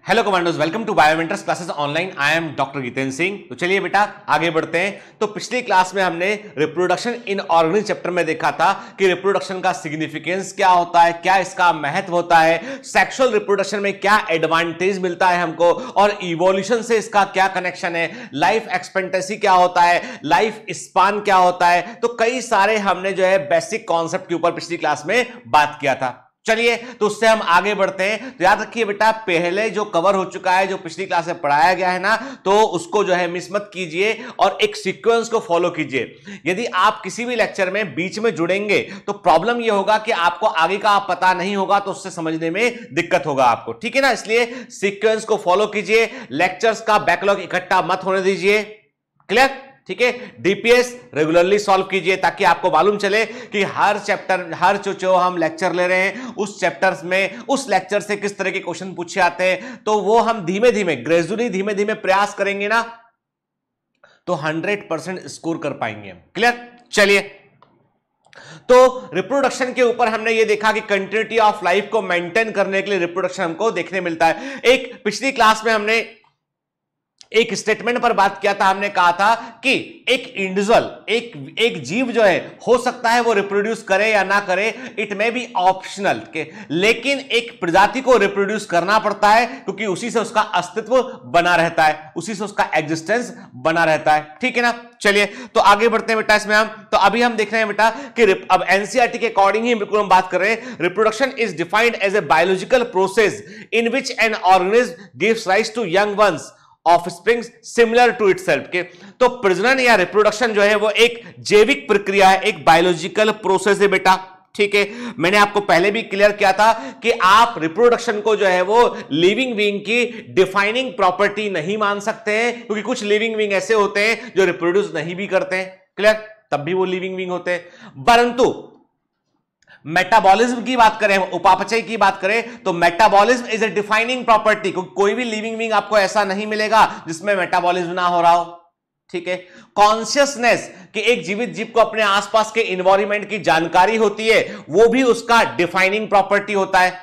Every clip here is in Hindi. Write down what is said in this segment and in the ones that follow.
Hello commandos, welcome to Biomentors classes online. I am doctor Jitendra Singh. तो चलिए बेटा आगे बढ़ते हैं। तो पिछली क्लास में हमने रिप्रोडक्शन इन ऑर्गेनिज्म चैप्टर में देखा था कि रिप्रोडक्शन का सिग्निफिकेंस क्या होता है, क्या इसका महत्व होता है, सेक्सुअल रिप्रोडक्शन में क्या एडवांटेज मिलता है हमको, और इवोल्यूशन से इसका क्या कनेक्शन है, लाइफ एक्सपेक्टेंसी क्या होता है, लाइफ स्पान क्या होता है। तो कई सारे हमने जो है बेसिक कॉन्सेप्ट के ऊपर पिछली क्लास में बात किया था। चलिए तो उससे हम आगे बढ़ते हैं। तो याद रखिए बेटा, पहले जो कवर हो चुका है, जो पिछली क्लास में पढ़ाया गया है ना, तो उसको जो है मिस मत कीजिए और एक सीक्वेंस को फॉलो कीजिए। यदि आप किसी भी लेक्चर में बीच में जुड़ेंगे तो प्रॉब्लम यह होगा कि आपको आगे का पता नहीं होगा, तो उससे समझने में दिक्कत होगा आपको, ठीक है ना। इसलिए सीक्वेंस को फॉलो कीजिए, लेक्चर्स का बैकलॉग इकट्ठा मत होने दीजिए। क्लियर? ठीक है। डीपीएस रेगुलरली सॉल्व कीजिए ताकि आपको मालूम चले कि हर चैप्टर, हर जो हम लेक्चर ले रहे हैं उस चैप्टर्स में, उस लेक्चर से किस तरह के क्वेश्चन पूछे आते हैं। तो वो हम धीमे धीमे, ग्रेजुअली धीमे धीमे प्रयास करेंगे ना, तो 100% स्कोर कर पाएंगे हम। क्लियर? चलिए, तो रिप्रोडक्शन के ऊपर हमने ये देखा कि कंटिन्यूटी ऑफ लाइफ को मेंटेन करने के लिए रिप्रोडक्शन हमको देखने मिलता है। एक पिछली क्लास में हमने एक स्टेटमेंट पर बात किया था। हमने कहा था कि एक इंडिविजुअल, एक जीव जो है, हो सकता है वो रिप्रोड्यूस करे या ना करे, इट मे बी ऑप्शनल के, लेकिन एक प्रजाति को रिप्रोड्यूस करना पड़ता है क्योंकि उसी से उसका अस्तित्व बना रहता है, उसी से उसका एग्जिस्टेंस बना रहता है। ठीक है ना। चलिए तो आगे बढ़ते हैं बेटा इसमें हम। तो अभी हम देख रहे हैं बेटा कि अब एनसीईआरटी के अकॉर्डिंग ही बिल्कुल हम बात कर रहे हैं। Reproduction is defined as a biological process in which an organism gives rise to young ones offspring similar to itself के। तो प्रजनन या रिप्रोडक्शन जो है वो एक जैविक प्रक्रिया है, एक बायोलॉजिकल प्रोसेस है बेटा। ठीक है, मैंने आपको पहले भी क्लियर किया था कि आप रिप्रोडक्शन को जो है वो लिविंग बीइंग की डिफाइनिंग प्रॉपर्टी नहीं मान सकते हैं, क्योंकि कुछ लिविंग बीइंग ऐसे होते हैं जो रिप्रोड्यूस नहीं भी करते हैं। क्लियर? तब भी वो लिविंग बीइंग होते हैं। परंतु मेटाबॉलिज्म की बात करें, उपापचय की बात करें, तो metabolism is a defining property. कोई भी लिविंग बीइंग आपको ऐसा नहीं मिलेगा जिसमें मेटाबॉलिज्म ना हो रहा हो। ठीक है। कॉन्शियसनेस कि एक जीवित जीव को अपने आसपास के एनवायरनमेंट की जानकारी होती है, वो भी उसका डिफाइनिंग प्रॉपर्टी होता है।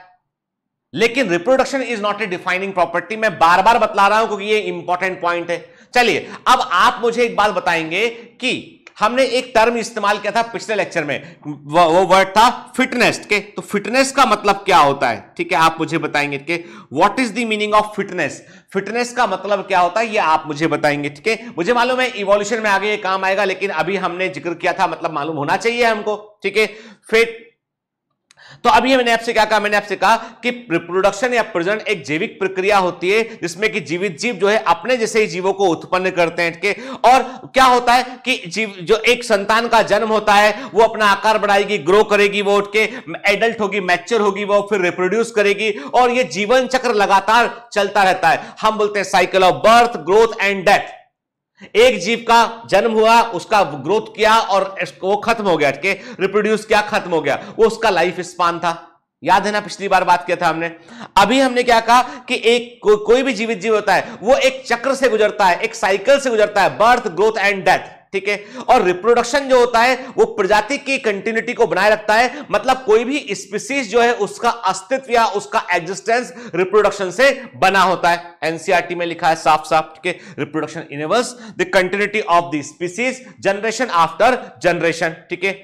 लेकिन reproduction is not a defining property. मैं बार बार बतला रहा हूं क्योंकि ये इंपॉर्टेंट पॉइंट है। चलिए अब आप मुझे एक बात बताएंगे कि हमने एक टर्म इस्तेमाल किया था पिछले लेक्चर में, वो वर्ड था फिटनेस के। तो फिटनेस का मतलब क्या होता है? ठीक है, आप मुझे बताएंगे कि what is the meaning of fitness. Fitness का मतलब क्या होता है ये आप मुझे बताएंगे। ठीक है, मुझे मालूम है इवोल्यूशन में आगे ये काम आएगा, लेकिन अभी हमने जिक्र किया था, मतलब मालूम होना चाहिए हमको। ठीक है, फिट। तो अभी मैंने आपसे क्या कहा? मैंने आपसे कहा कि रिप्रोडक्शन या प्रजनन एक जैविक प्रक्रिया होती है जिसमें कि जीवित जीव जो है अपने जैसे ही जीवों को उत्पन्न करते हैं। के और क्या होता है कि जीव जो एक संतान का जन्म होता है वो अपना आकार बढ़ाएगी, ग्रो करेगी, वो उठ के एडल्ट होगी, मैच्योर होगी, वो फिर रिप्रोड्यूस करेगी, और ये जीवन चक्र लगातार चलता रहता है। हम बोलते हैं cycle of birth, growth and death. एक जीव का जन्म हुआ, उसका ग्रोथ किया और वो खत्म हो गया, रिप्रोड्यूस किया, खत्म हो गया, वो उसका लाइफ स्पान था। याद है ना, पिछली बार बात किया था हमने। अभी हमने क्या कहा कि एक कोई भी जीवित जीव होता है वो एक चक्र से गुजरता है, एक साइकिल से गुजरता है, बर्थ, ग्रोथ एंड डेथ। ठीक है, और रिप्रोडक्शन जो होता है वो प्रजाति की कंटिन्यूटी को बनाए रखता है। मतलब कोई भी स्पीसीज जो है उसका अस्तित्व या उसका एग्जिस्टेंस रिप्रोडक्शन से बना होता है। एनसीईआरटी में लिखा है साफ साफ। ठीक है, reproduction enables the continuity of the species generation after generation. ठीक है,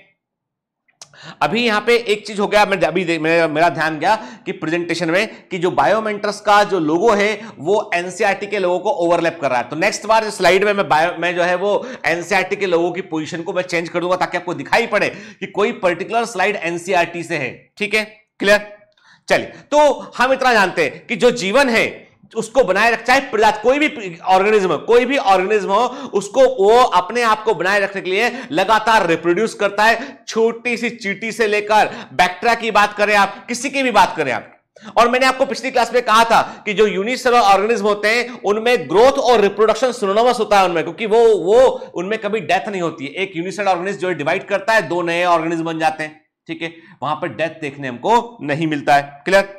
अभी यहां पे एक चीज हो गया, मैं अभी मेरा ध्यान गया कि प्रेजेंटेशन में कि जो बायोमेंटर्स का जो लोगो है वो एनसीईआरटी के लोगों को ओवरलैप कर रहा है। तो नेक्स्ट बार जो स्लाइड में मैं जो है वो एनसीईआरटी के लोगों की पोजीशन को मैं चेंज कर दूंगा ताकि आपको दिखाई पड़े कि कोई पर्टिकुलर स्लाइड एनसीईआरटी से है। ठीक है, क्लियर? चलिए, तो हम इतना जानते हैं कि जो जीवन है उसको बनाए रख, चाहे प्रजाति कोई भी ऑर्गेनिज्म हो, उसको वो अपने आप को बनाए रखने के लिए लगातार रिप्रोड्यूस करता है। छोटी सी चींटी से लेकर बैक्टीरिया की बात करें आप, किसी की भी बात करें आप। और मैंने आपको पिछली क्लास में कहा था कि जो यूनिसेलुलर ऑर्गेनिज्म होते हैं उनमें ग्रोथ और रिप्रोडक्शन सिनोनिमस होता है उनमें, क्योंकि वो उनमें कभी डेथ नहीं होती है। एक यूनिसेलुलर ऑर्गेनिज्म जो डिवाइड करता है, दो नए ऑर्गेनिज्म बन जाते हैं। ठीक है, वहां पर डेथ देखने हमको नहीं मिलता है। Clear?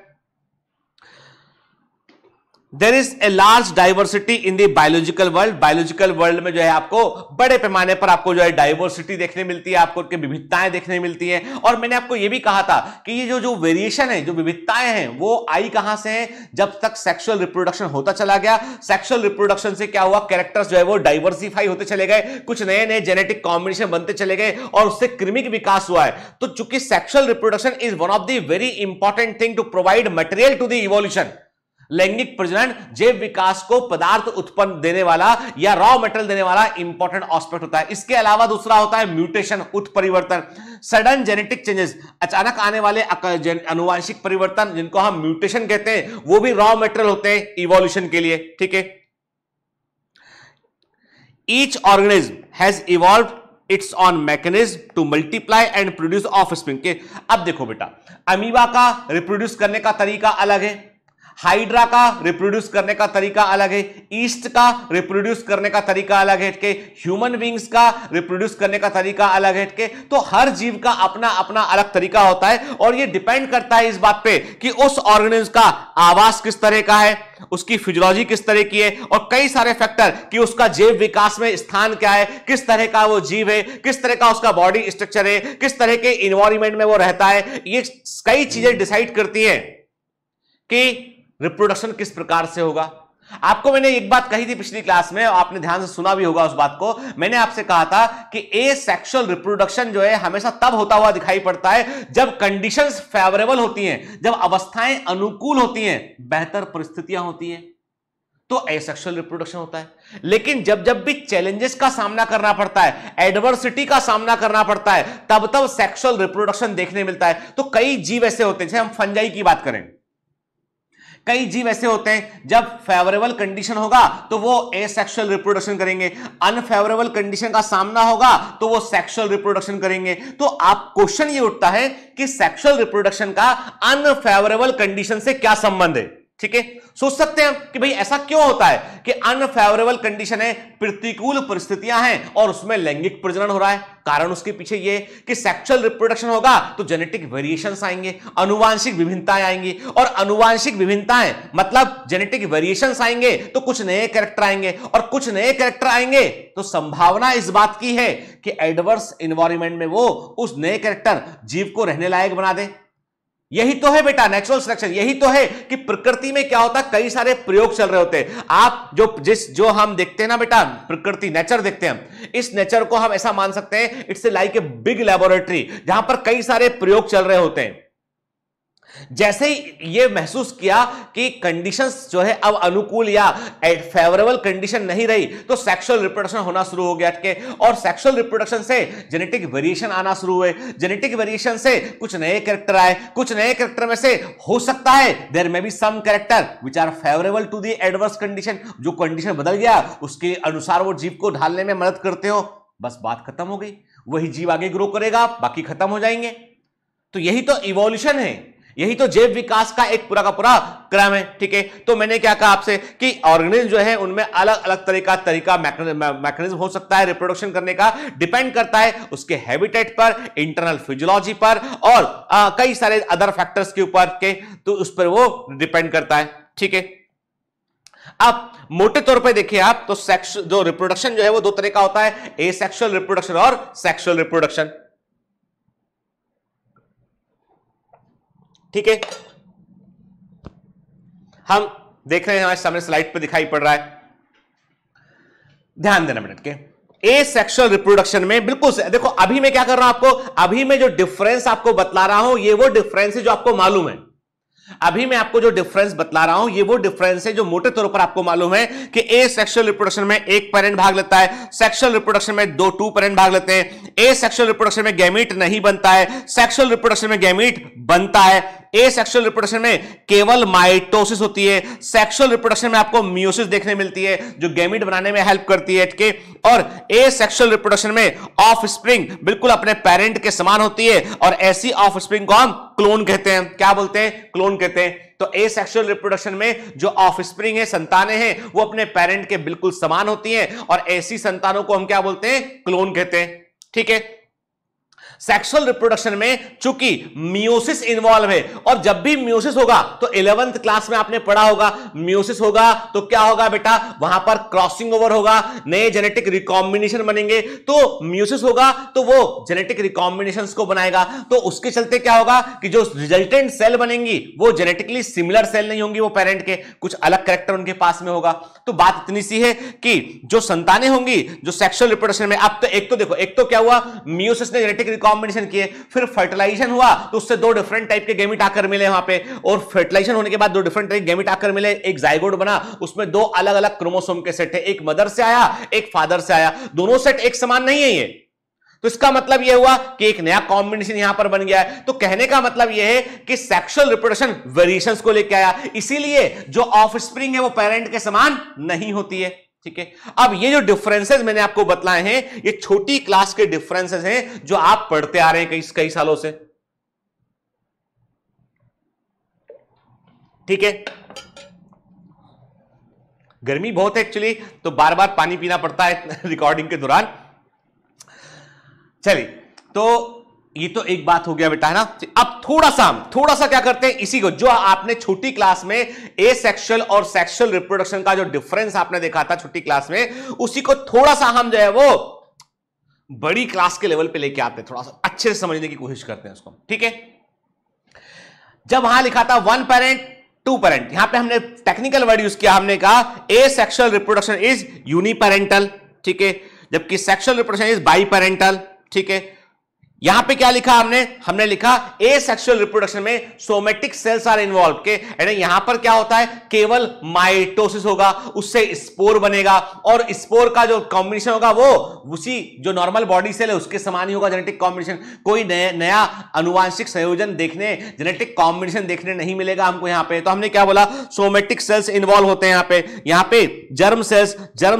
There is a large diversity in the biological world. Biological world में जो है आपको बड़े पैमाने पर आपको जो है डाइवर्सिटी देखने मिलती है, आपको उनकी विविधताएं देखने मिलती हैं। और मैंने आपको यह भी कहा था कि ये जो वेरिएशन है, जो विविधताएं हैं, वो आई कहां से हैं? जब तक सेक्सुअल रिप्रोडक्शन होता चला गया। सेक्सुअल रिप्रोडक्शन से क्या हुआ? कैरेक्टर्स जो है वो डाइवर्सिफाई होते चले गए, कुछ नए नए जेनेटिक कॉम्बिनेशन बनते चले गए और उससे कृमिक विकास हुआ है। तो चूंकि sexual reproduction is one of the very important thing to provide material to the evolution, लैंगिक प्रजनन जैव विकास को पदार्थ उत्पन्न देने वाला या रॉ मेटेरियल देने वाला इंपॉर्टेंट एस्पेक्ट होता है। इसके अलावा दूसरा होता है म्यूटेशन, उत्परिवर्तन, सडन जेनेटिक चेंजेस, अचानक आने वाले अनुवांशिक परिवर्तन जिनको हम म्यूटेशन कहते हैं, वो भी रॉ मेटेरियल होते हैं इवोल्यूशन के लिए। ठीक है, each organism has evolved it's on mechanism to multiply and produce offspring के। अब देखो बेटा, अमीबा का रिप्रोड्यूस करने का तरीका अलग है, हाइड्रा का रिप्रोड्यूस करने का तरीका अलग है, ईस्ट का रिप्रोड्यूस करने का तरीका अलग है के, ह्यूमन बींग्स का रिप्रोड्यूस करने का तरीका अलग है के। तो हर जीव का अपना अपना अलग तरीका होता है और यह डिपेंड करता है इस बात पे कि उस ऑर्गेनिज्म का आवास किस तरह का है, उसकी फिजियोलॉजी किस तरह की है और कई सारे फैक्टर कि उसका जैव विकास में स्थान क्या है, किस तरह का वो जीव है, किस तरह का उसका बॉडी स्ट्रक्चर है, किस तरह के इन्वायरमेंट में वो रहता है। ये कई चीजें डिसाइड करती हैं कि रिप्रोडक्शन किस प्रकार से होगा। आपको मैंने एक बात कही थी पिछली क्लास में, आपने ध्यान से सुना भी होगा उस बात को। मैंने आपसे कहा था कि एसेक्सुअल रिप्रोडक्शन जो है हमेशा तब होता हुआ दिखाई पड़ता है जब कंडीशंस फेवरेबल होती हैं, जब अवस्थाएं अनुकूल होती हैं, बेहतर परिस्थितियां होती हैं, तो एसेक्सुअल रिप्रोडक्शन होता है। लेकिन जब जब भी चैलेंजेस का सामना करना पड़ता है, एडवर्सिटी का सामना करना पड़ता है, तब तब सेक्सुअल रिप्रोडक्शन देखने मिलता है। तो कई जीव ऐसे होते हैं, जैसे हम फंजाई की बात करें, कई जीव ऐसे होते हैं जब फेवरेबल कंडीशन होगा तो वो एसेक्सुअल रिप्रोडक्शन करेंगे, अनफेवरेबल कंडीशन का सामना होगा तो वो सेक्सुअल रिप्रोडक्शन करेंगे। तो आप क्वेश्चन ये उठता है कि सेक्सुअल रिप्रोडक्शन का अनफेवरेबल कंडीशन से क्या संबंध है। ठीक है, सोच सकते हैं कि भाई ऐसा क्यों होता है कि अनफेवरेबल कंडीशन है, प्रतिकूल परिस्थितियां हैं और उसमें लैंगिक प्रजनन हो रहा है। कारण उसके पीछे ये कि सेक्सुअल रिप्रोडक्शन होगा तो जेनेटिक वेरिएशंस आएंगे, अनुवांशिक विभिन्नताएं आएंगी, और अनुवांशिक विभिन्नताएं मतलब जेनेटिक वेरिएशंस आएंगे तो कुछ नए कैरेक्टर आएंगे, और कुछ नए कैरेक्टर आएंगे तो संभावना इस बात की है कि एडवर्स एनवायरनमेंट में वो उस नए कैरेक्टर जीव को रहने लायक बना दे। यही तो है बेटा नेचुरल सिलेक्शन, यही तो है कि प्रकृति में क्या होता है, कई सारे प्रयोग चल रहे होते हैं। आप जो हम देखते हैं ना बेटा, प्रकृति नेचर देखते हैं हम, इस नेचर को हम ऐसा मान सकते हैं it's like a big laboratory जहां पर कई सारे प्रयोग चल रहे होते हैं। जैसे ही ये महसूस किया कि कंडीशंस जो है अब अनुकूल या फेवरेबल कंडीशन नहीं रही तो सेक्सुअल रिप्रोडक्शन होना शुरू हो गया के, और सेक्सुअल रिप्रोडक्शन से जेनेटिक वेरिएशन आना शुरू हुए। जेनेटिक वेरिएशन से कुछ नए कैरेक्टर आए, कुछ नए कैरेक्टर में से हो सकता है there may be some character which are favourable to the adverse condition, जो कंडीशन बदल गया उसके अनुसार वो जीव को ढालने में मदद करते हो, बस बात खत्म हो गई। वही जीव आगे ग्रो करेगा, बाकी खत्म हो जाएंगे। तो यही तो इवोल्यूशन है, यही तो जैव विकास का एक पूरा का पूरा क्रम है। ठीक है, तो मैंने क्या कहा आपसे कि ऑर्गेनिज्म जो है उनमें अलग अलग तरीका मैकेनिज्म हो सकता है रिप्रोडक्शन करने का, डिपेंड करता है उसके हैबिटेट पर, इंटरनल फिजियोलॉजी पर और कई सारे अदर फैक्टर्स के ऊपर के, तो उस पर वो डिपेंड करता है। ठीक है, अब मोटे तौर पे देखिए आप तो सेक्स जो रिप्रोडक्शन जो है वो दो तरह का होता है, एसेक्सुअल रिप्रोडक्शन और सेक्सुअल रिप्रोडक्शन। ठीक है, हम देख रहे हैं हमारे सामने स्लाइड पे दिखाई पड़ रहा है, ध्यान देना मिनट के। एसेक्सुअल रिप्रोडक्शन में बिल्कुल से देखो, अभी मैं क्या कर रहा हूं आपको, अभी मैं जो डिफरेंस आपको बतला रहा हूं ये वो डिफरेंस है जो आपको मालूम है। अभी मैं आपको जो डिफरेंस बतला रहा हूं ये वो डिफरेंस है जो मोटे तौर पर आपको मालूम है कि एसेक्सुअल रिप्रोडक्शन में एक पेरेंट भाग लेता है, सेक्सुअल रिप्रोडक्शन में टू पेरेंट भाग लेते हैं। एसेक्सुअल रिप्रोडक्शन में गैमीट नहीं बनता है, सेक्सुअल रिप्रोडक्शन में गैमीट बनता है। एसेक्सुअल रिप्रोडक्शन में केवल माइटोसिस होती है, सेक्सुअल रिप्रोडक्शन में आपको मियोसिस देखने मिलती है जो गैमीट बनाने में हेल्प करती है। के और एसेक्सुअल रिप्रोडक्शन में ऑफस्प्रिंग बिल्कुल अपने पेरेंट के समान होती है और ऐसी ऑफस्प्रिंग को हम क्लोन कहते हैं। क्या बोलते हैं? क्लोन कहते हैं। तो एसेक्सुअल रिप्रोडक्शन में जो ऑफस्प्रिंग है, संतानें हैं, वो अपने पेरेंट के बिल्कुल समान होती हैं और ऐसी संतानों को हम क्या बोलते हैं? क्लोन कहते हैं। ठीक है, सेक्सुअल रिप्रोडक्शन में चूंकि मियोसिस इन्वॉल्व है, और जब भी मियोसिस होगा तो 11th क्लास में आपने पढ़ा होगा, मियोसिस होगा तो क्या होगा बेटा, वहां पर क्रॉसिंग ओवर होगा, नए जेनेटिक रिकॉम्बिनेशन बनेंगे। तो मियोसिस होगा तो वो जेनेटिक रिकॉम्बिनेशंस को बनाएगा, तो उसके चलते क्या होगा कि जो रिजल्टेंट सेल बनेंगी वो जेनेटिकली सिमिलर सेल नहीं होंगी, वो पेरेंट के कुछ अलग कैरेक्टर उनके पास में होगा। तो बात इतनी सी है कि जो संतानें होंगी जो सेक्सुअल रिप्रोडक्शन में, अब तो एक तो देखो, एक तो क्या हुआ, मियोसिस ने जेनेटिक रिकॉम्बिनेशन किए, फिर फर्टिलाइजेशन हुआ तो उससे दो डिफरेंट टाइप के गैमेट आकर मिले वहां पे, और फर्टिलाइजेशन होने के बाद दो डिफरेंट टाइप के गैमेट आकर मिले, एक जाइगोट बना, उसमें दो अलग अलग क्रोमोसोम के सेट है, एक मदर से आया एक फादर से आया, दोनों सेट एक समान नहीं है ये। तो इसका मतलब यह हुआ कि एक नया कॉम्बिनेशन यहां पर बन गया है। तो कहने का मतलब यह है कि सेक्सुअल रिप्रोडक्शन वेरिएशंस को लेकर आया, इसीलिए जो ऑफस्प्रिंग है वो पेरेंट के समान नहीं होती है। ठीक है, अब ये जो डिफरेंसेस मैंने आपको बतलाए हैं ये छोटी क्लास के डिफरेंसेस हैं जो आप पढ़ते आ रहे हैं कई सालों से। ठीक है, गर्मी बहुत है एक्चुअली, तो बार बार पानी पीना पड़ता है रिकॉर्डिंग के दौरान। चलिए, तो ये तो एक बात हो गया बेटा, है ना। अब थोड़ा सा क्या करते हैं, इसी को जो आपने छोटी क्लास में एसेक्सुअल और सेक्सुअल रिप्रोडक्शन का जो डिफरेंस आपने देखा था छोटी क्लास में, उसी को थोड़ा सा हम जो है वो बड़ी क्लास के लेवल पे लेके आते हैं, थोड़ा सा अच्छे से समझने की कोशिश करते हैं उसको। ठीक है, जब वहां लिखा था 1 पेरेंट 2 पेरेंट, यहां पे हमने टेक्निकल वर्ड यूज किया, हमने कहा एसेक्सुअल रिप्रोडक्शन इज यूनिपेरेंटल। ठीक है, जबकि सेक्सुअल रिप्रोडक्शन इज बाइपेरेंटल। ठीक है, यहां पे क्या लिखा हमने लिखा एसेक्सुअल रिप्रोडक्शन में सोमेटिक सेल्स आर इन्वॉल्व के, यहां पर क्या होता है, केवल माइटोसिस होगा, उससे स्पोर बनेगा, और स्पोर का जो कॉम्बिनेशन होगा वो उसी जो नॉर्मल बॉडी सेल है उसके समान ही होगा जेनेटिक कॉम्बिनेशन। कोई नया अनुवांशिक संयोजन देखने, जेनेटिक कॉम्बिनेशन देखने नहीं मिलेगा हमको यहां पे। तो हमने क्या बोला, सोमेटिक सेल्स इन्वॉल्व होते हैं यहां पे जर्म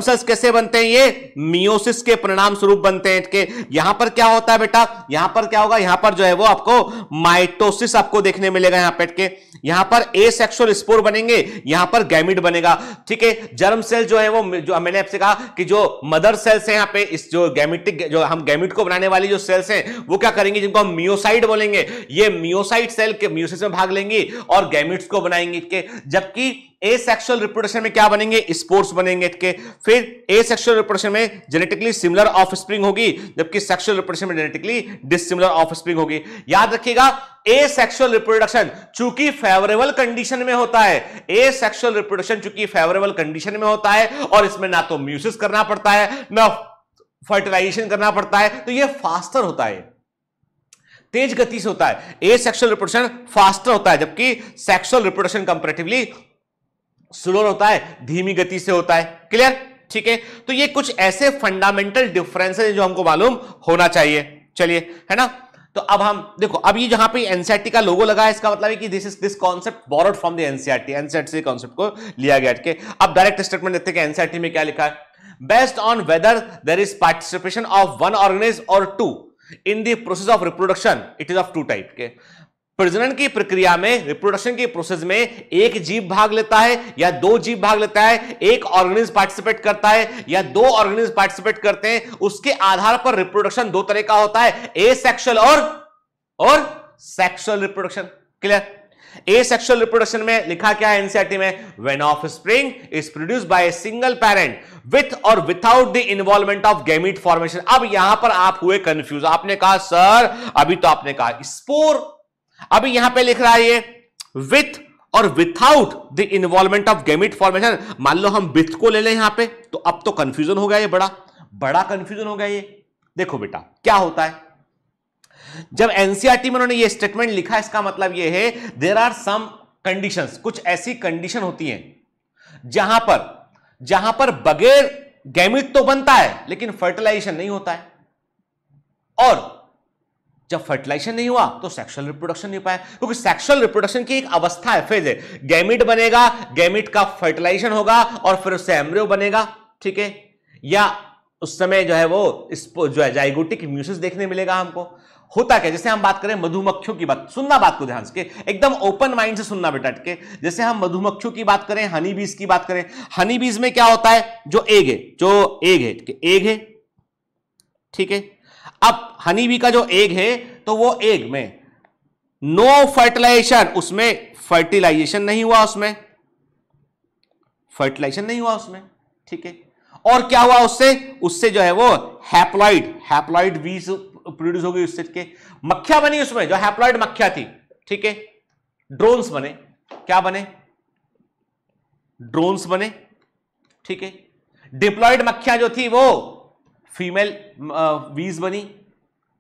सेल्स कैसे बनते हैं, ये मियोसिस के परिणाम स्वरूप बनते हैं। के यहां पर क्या होता है बेटा, यहां पर क्या होगा, यहां पर जो है वो आपको माइटोसिस आपको देखने मिलेगा यहां पे के, यहां पर एसेक्सुअल स्पोर बनेंगे, यहां पर गैमिट बनेगा। ठीक है, जर्म सेल जो है वो, जो मैंने आपसे कहा कि जो मदर सेल्स हैं यहां पे, इस जो गैमिटिक, जो हम गैमिट को बनाने वाली जो सेल्स हैं वो क्या करेंगे, जिनको हम मियोसाइट बोलेंगे, ये मियोसाइट सेल के मियोसिस में भाग लेंगी और गैमिट्स को बनाएंगे के। जबकि एसेक्सुअल रिप्रोडक्शन में क्या बनेंगे, स्पोर्स बनेंगे के। फिर एसेक्सुअल रिप्रोडक्शन में जेनेटिकली सिमिलर ऑफस्प्रिंग होगी, जबकि सेक्सुअल रिप्रोडक्शन में जेनेटिकली डिसिमिलर ऑफस्प्रिंग होगी। याद रखिएगा, एसेक्सुअल रिप्रोडक्शन चूंकि फेवरेबल कंडीशन में होता है, एसेक्सुअल रिप्रोडक्शन चूंकि फेवरेबल कंडीशन में होता है और इसमें ना तो म्यूसिस करना पड़ता है ना फर्टिलाइजेशन करना पड़ता है, तो यह फास्टर होता है, तेज गति से होता है। एसेक्सुअल रिप्रोडक्शन फास्टर होता है, जबकि सेक्सुअल रिप्रोडक्शन कंपैरेटिवली स्लो होता है, धीमी गति से होता है। क्लियर? ठीक है, तो ये कुछ ऐसे फंडामेंटल डिफरेंसेस हैं जो हमको मालूम होना चाहिए। चलिए, है ना। तो अब हम देखो, अब ये जहां पे एनसीईआरटी का लोगो लगा है, इसका मतलब है कि this concept borrowed from the NCERT से कॉन्सेप्ट को लिया गया है। अब डायरेक्ट स्टेटमेंट देखते हैं कि एनसीईआरटी में क्या लिखा है। Based on whether there is participation of one organism और two in the process of reproduction, it is of two type के। प्रजनन की प्रक्रिया में, रिप्रोडक्शन की प्रोसेस में एक जीव भाग लेता है या दो जीव भाग लेता है, एक ऑर्गेनिज्म पार्टिसिपेट करता है या दो ऑर्गेनिज्म पार्टिसिपेट करते हैं, उसके आधार पर रिप्रोडक्शन दो तरह का होता है, एसेक्सुअल और sexual reproduction. Clear? Asexual reproduction में लिखा क्या है एनसीईआरटी में, when offspring is produced by a single parent with और without the involvement of gamete formation. अब यहां पर आप हुए कंफ्यूज, आपने कहा सर अभी तो आपने कहा स्पोर, अभी यहां पे लिख रहा है ये विथ और without the involvement of gamete formation. मान लो हम विथ को ले लें यहां पे, तो अब तो कंफ्यूजन हो गया, ये बड़ा कंफ्यूजन हो गया ये। देखो बेटा क्या होता है, जब एनसीईआरटी में उन्होंने ये स्टेटमेंट लिखा, इसका मतलब ये है देयर आर सम कंडीशंस, कुछ ऐसी कंडीशन होती हैं जहां पर बगैर गैमीट तो बनता है लेकिन फर्टिलाइजेशन नहीं होता है, और जब फर्टिलाइजेशन नहीं हुआ तो सेक्सुअल रिप्रोडक्शन नहीं पाया, क्योंकि सेक्सुअल रिप्रोडक्शन की एक अवस्था है, फेज है। गैमीट बनेगा, गैमीट का फर्टिलाइजेशन होगा और फिर उससे एम्ब्रियो बनेगा। ठीक है, या उस समय जो है वो जो है जाइगोटिक म्यूसिस देखने मिलेगा हमको। होता क्या, जैसे हम बात करें मधुमक्खियों की बात, सुनना बात को ध्यान से, एकदम ओपन माइंड से सुनना बेटा के। जैसे हम मधुमक्खियों की बात करें, हनी बीज की बात करें, हनी बीज में क्या होता है, जो एग है, एग है, ठीक है। अब हनी बी का जो एग है तो वो एग में नो फर्टिलाइजेशन, उसमें फर्टिलाइजेशन नहीं हुआ, उसमें फर्टिलाइजेशन नहीं हुआ उसमें, ठीक है। और क्या हुआ उससे जो है वो हैप्लॉइड बीज प्रोड्यूस हो गई उससे के, मक्खियां बनी उसमें जो हैप्लॉइड मक्खियां थी, ठीक है। ड्रोन्स बने, क्या बने? ड्रोन्स बने, ठीक है। डिप्लॉयड मक्खियां जो थी वो फीमेल बीज बनी।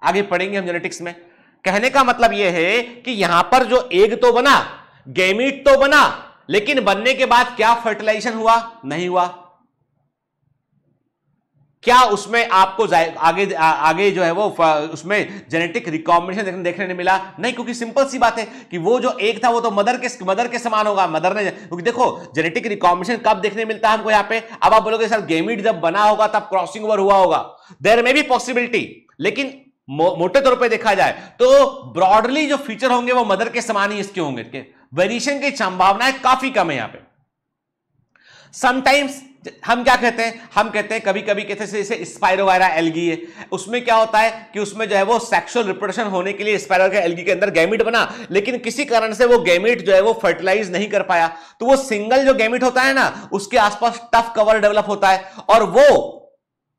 आगे पढ़ेंगे हम जेनेटिक्स में। कहने का मतलब यह है कि यहां पर जो एग तो बना, गैमीट तो बना, लेकिन बनने के बाद क्या फर्टिलाइजेशन हुआ? नहीं हुआ। क्या उसमें आपको आगे जो है वो उसमें जेनेटिक रिकॉम्बिनेशन देखने नहीं मिला? नहीं, क्योंकि सिंपल सी बात है कि वो जो एग था वो तो मदर के समान होगा। मदर ने, क्योंकि देखो जेनेटिक रिकॉम्बिनेशन कब देखने मिलता है हमको यहाँ पे? अब आप बोलोगे सर गैमीट जब बना होगा तब क्रॉसिंग ओवर हुआ होगा। देयर में भी पॉसिबिलिटी, लेकिन मोटे तौर पे देखा जाए तो ब्रॉडली जो फीचर होंगे वो मदर के समान ही इसके होंगे। वेरिएशन की संभावनाएं काफी कम है यहां पे। समटाइम्स हम क्या कहते हैं? हम कहते हैं कभी कभी कहते हैं जैसे स्पाइरोवायरा एल्गी है, उसमें क्या होता है कि उसमें जो है वो सेक्सुअल रिप्रोडक्शन होने के लिए स्पाइरोवायरा एल्गी के अंदर गैमीट बना, लेकिन किसी कारण से वो गैमीट जो है वो फर्टिलाइज नहीं कर पाया, तो वो सिंगल जो गैमीट होता है ना, उसके आसपास टफ कवर डेवलप होता है और वो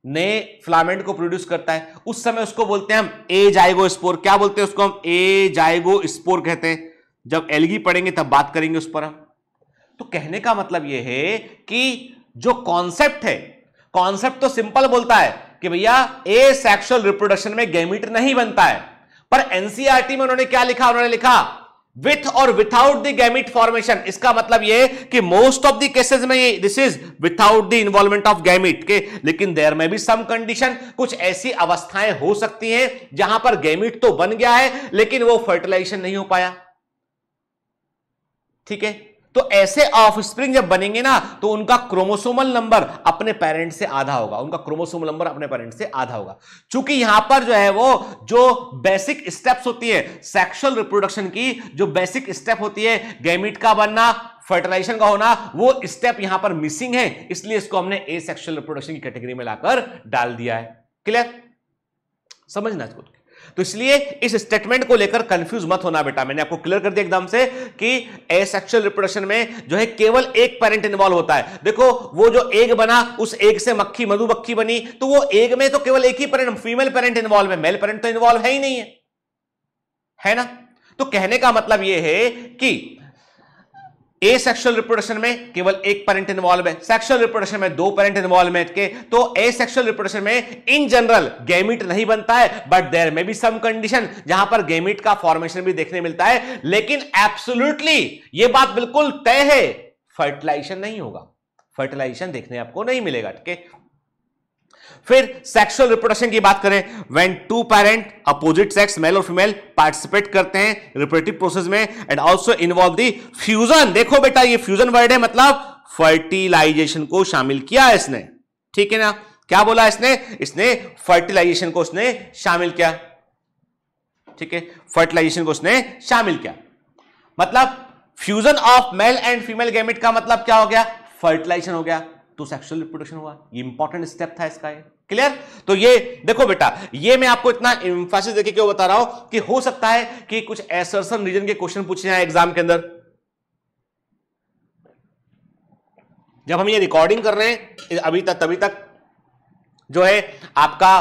नए फिलामेंट को प्रोड्यूस करता है। उस समय उसको बोलते हैं हम ए जाइगोस्पोर। क्या बोलते हैं उसको? हम ए जाइगोस्पोर कहते हैं। जब एल्गी पढ़ेंगे तब बात करेंगे उस पर हम। तो कहने का मतलब यह है कि जो कॉन्सेप्ट है, कॉन्सेप्ट तो सिंपल बोलता है कि भैया ए सेक्सुअल रिप्रोडक्शन में गैमीट नहीं बनता है, पर एनसीईआरटी में उन्होंने क्या लिखा? उन्होंने लिखा विथ और विथआउट द गैमीट फॉर्मेशन। इसका मतलब ये कि मोस्ट ऑफ द केसेस में ये this is without the involvement of gamete के, लेकिन देयर में भी सम कंडीशन, कुछ ऐसी अवस्थाएं हो सकती हैं जहां पर गैमीट तो बन गया है लेकिन वो फर्टिलाइजेशन नहीं हो पाया, ठीक है। तो ऐसे ऑफस्प्रिंग जब बनेंगे ना तो उनका क्रोमोसोमल नंबर अपने पेरेंट से आधा होगा, उनका क्रोमोसोमल नंबर अपने पेरेंट से आधा होगा। चूंकि यहां पर जो है वो जो बेसिक स्टेप्स होती है सेक्सुअल रिप्रोडक्शन की, जो बेसिक स्टेप होती है गैमीट का बनना, फर्टिलाइजेशन का होना, वो स्टेप यहां पर मिसिंग है, इसलिए इसको हमने एसेक्सुअल रिप्रोडक्शन की कैटेगरी में लाकर डाल दिया है। क्लियर? समझना इसको। तो इसलिए इस स्टेटमेंट को लेकर कंफ्यूज मत होना बेटा, मैंने आपको क्लियर कर दिया एकदम से कि एसेक्सुअल रिप्रोडक्शन में जो है केवल एक पेरेंट इन्वॉल्व होता है। देखो वो जो एग बना, उस एग से मक्खी मधुमक्खी बनी, तो वो एग में तो केवल एक ही पेरेंट, फीमेल पेरेंट इन्वॉल्व है, मेल पेरेंट तो इन्वॉल्व है ही नहीं है ना। तो कहने का मतलब यह है कि एसेक्सुअल रिप्रोडक्शन में केवल एक पेरेंट इन्वॉल्व है, सेक्सुअल रिप्रोडक्शन में दो पेरेंट इन्वॉल्व है के, तो एसेक्सुअल रिप्रोडक्शन में इन जनरल गैमीट नहीं बनता है, बट देयर में भी सम कंडीशन जहां पर गैमीट का फॉर्मेशन भी देखने मिलता है, लेकिन एब्सोल्युटली ये बात बिल्कुल तय है फर्टिलाइजेशन नहीं होगा, फर्टिलाइजेशन देखने आपको नहीं मिलेगा, ठीक है। फिर सेक्सुअल रिप्रोडक्शन की बात करें, when two parent opposite sex male और फीमेल पार्टिसिपेट करते हैं रिप्रोडक्टिव प्रोसेस में and also involve the fusion. देखो बेटा ये फ्यूजन वर्ड है, मतलब फर्टिलाइजेशन को शामिल किया है इसने, ठीक है ना। क्या बोला इसने फर्टिलाइजेशन को इसने शामिल किया, ठीक है, फर्टिलाइजेशन को इसने शामिल किया। मतलब fusion of male and female gamete का मतलब क्या हो गया? फर्टिलाइजेशन हो गया, तो सेक्सुअल रिप्रोडक्शन हुआ। ये इंपॉर्टेंट स्टेप था इसका, ये क्लियर। तो ये देखो बेटा, ये मैं आपको इतना एम्फेसिस देके क्यों बता रहा हूं कि हो सकता है कि कुछ असर्शन रीजन के क्वेश्चन पूछे जाए एग्जाम के अंदर। जब हम ये रिकॉर्डिंग कर रहे हैं अभी तक जो है आपका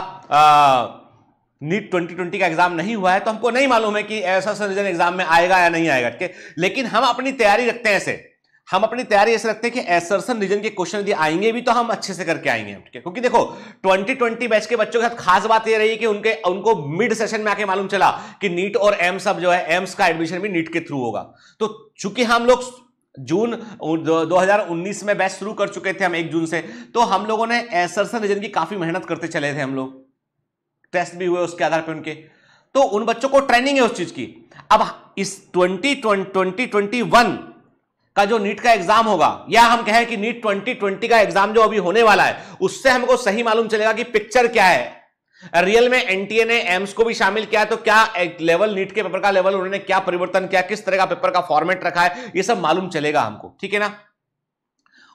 नीट 2020 का एग्जाम नहीं हुआ है, तो हमको नहीं मालूम है कि असर्शन रीजन एग्जाम में आएगा या नहीं आएगा, ठीक है। लेकिन हम अपनी तैयारी रखते हैं ऐसे, हम अपनी तैयारी ऐसे रखते हैं कि असर्शन रीजन के क्वेश्चन यदि आएंगे भी तो हम अच्छे से करके आएंगे, ठीक है। क्योंकि देखो 2020 बैच के बच्चों के साथ खास बात ये रही कि उनको मिड सेशन में आके मालूम चला कि नीट और एम्स अब जो है एम्स का एडमिशन भी नीट के थ्रू होगा। तो चूंकि हम लोग जून 2019 में बैच शुरू कर चुके थे हम 1 जून से, तो हम लोगों ने असर्शन रीजन की काफी मेहनत करते चले थे, हम लोग टेस्ट भी हुए उसके आधार पर उनके, तो उन बच्चों को ट्रेनिंग है उस चीज की। अब इस 2021 का जो नीट का एग्जाम होगा, या हम कहें कि नीट 2020 का एग्जाम जो अभी होने वाला है, उससे हमको सही मालूम चलेगा कि पिक्चर क्या है। रियल में एनटीए ने एम्स को भी शामिल किया, तो क्या एक लेवल नीट के पेपर का लेवल उन्होंने क्या परिवर्तन किया, किस तरह का पेपर का फॉर्मेट रखा है, ये सब मालूम चलेगा हमको, ठीक है ना।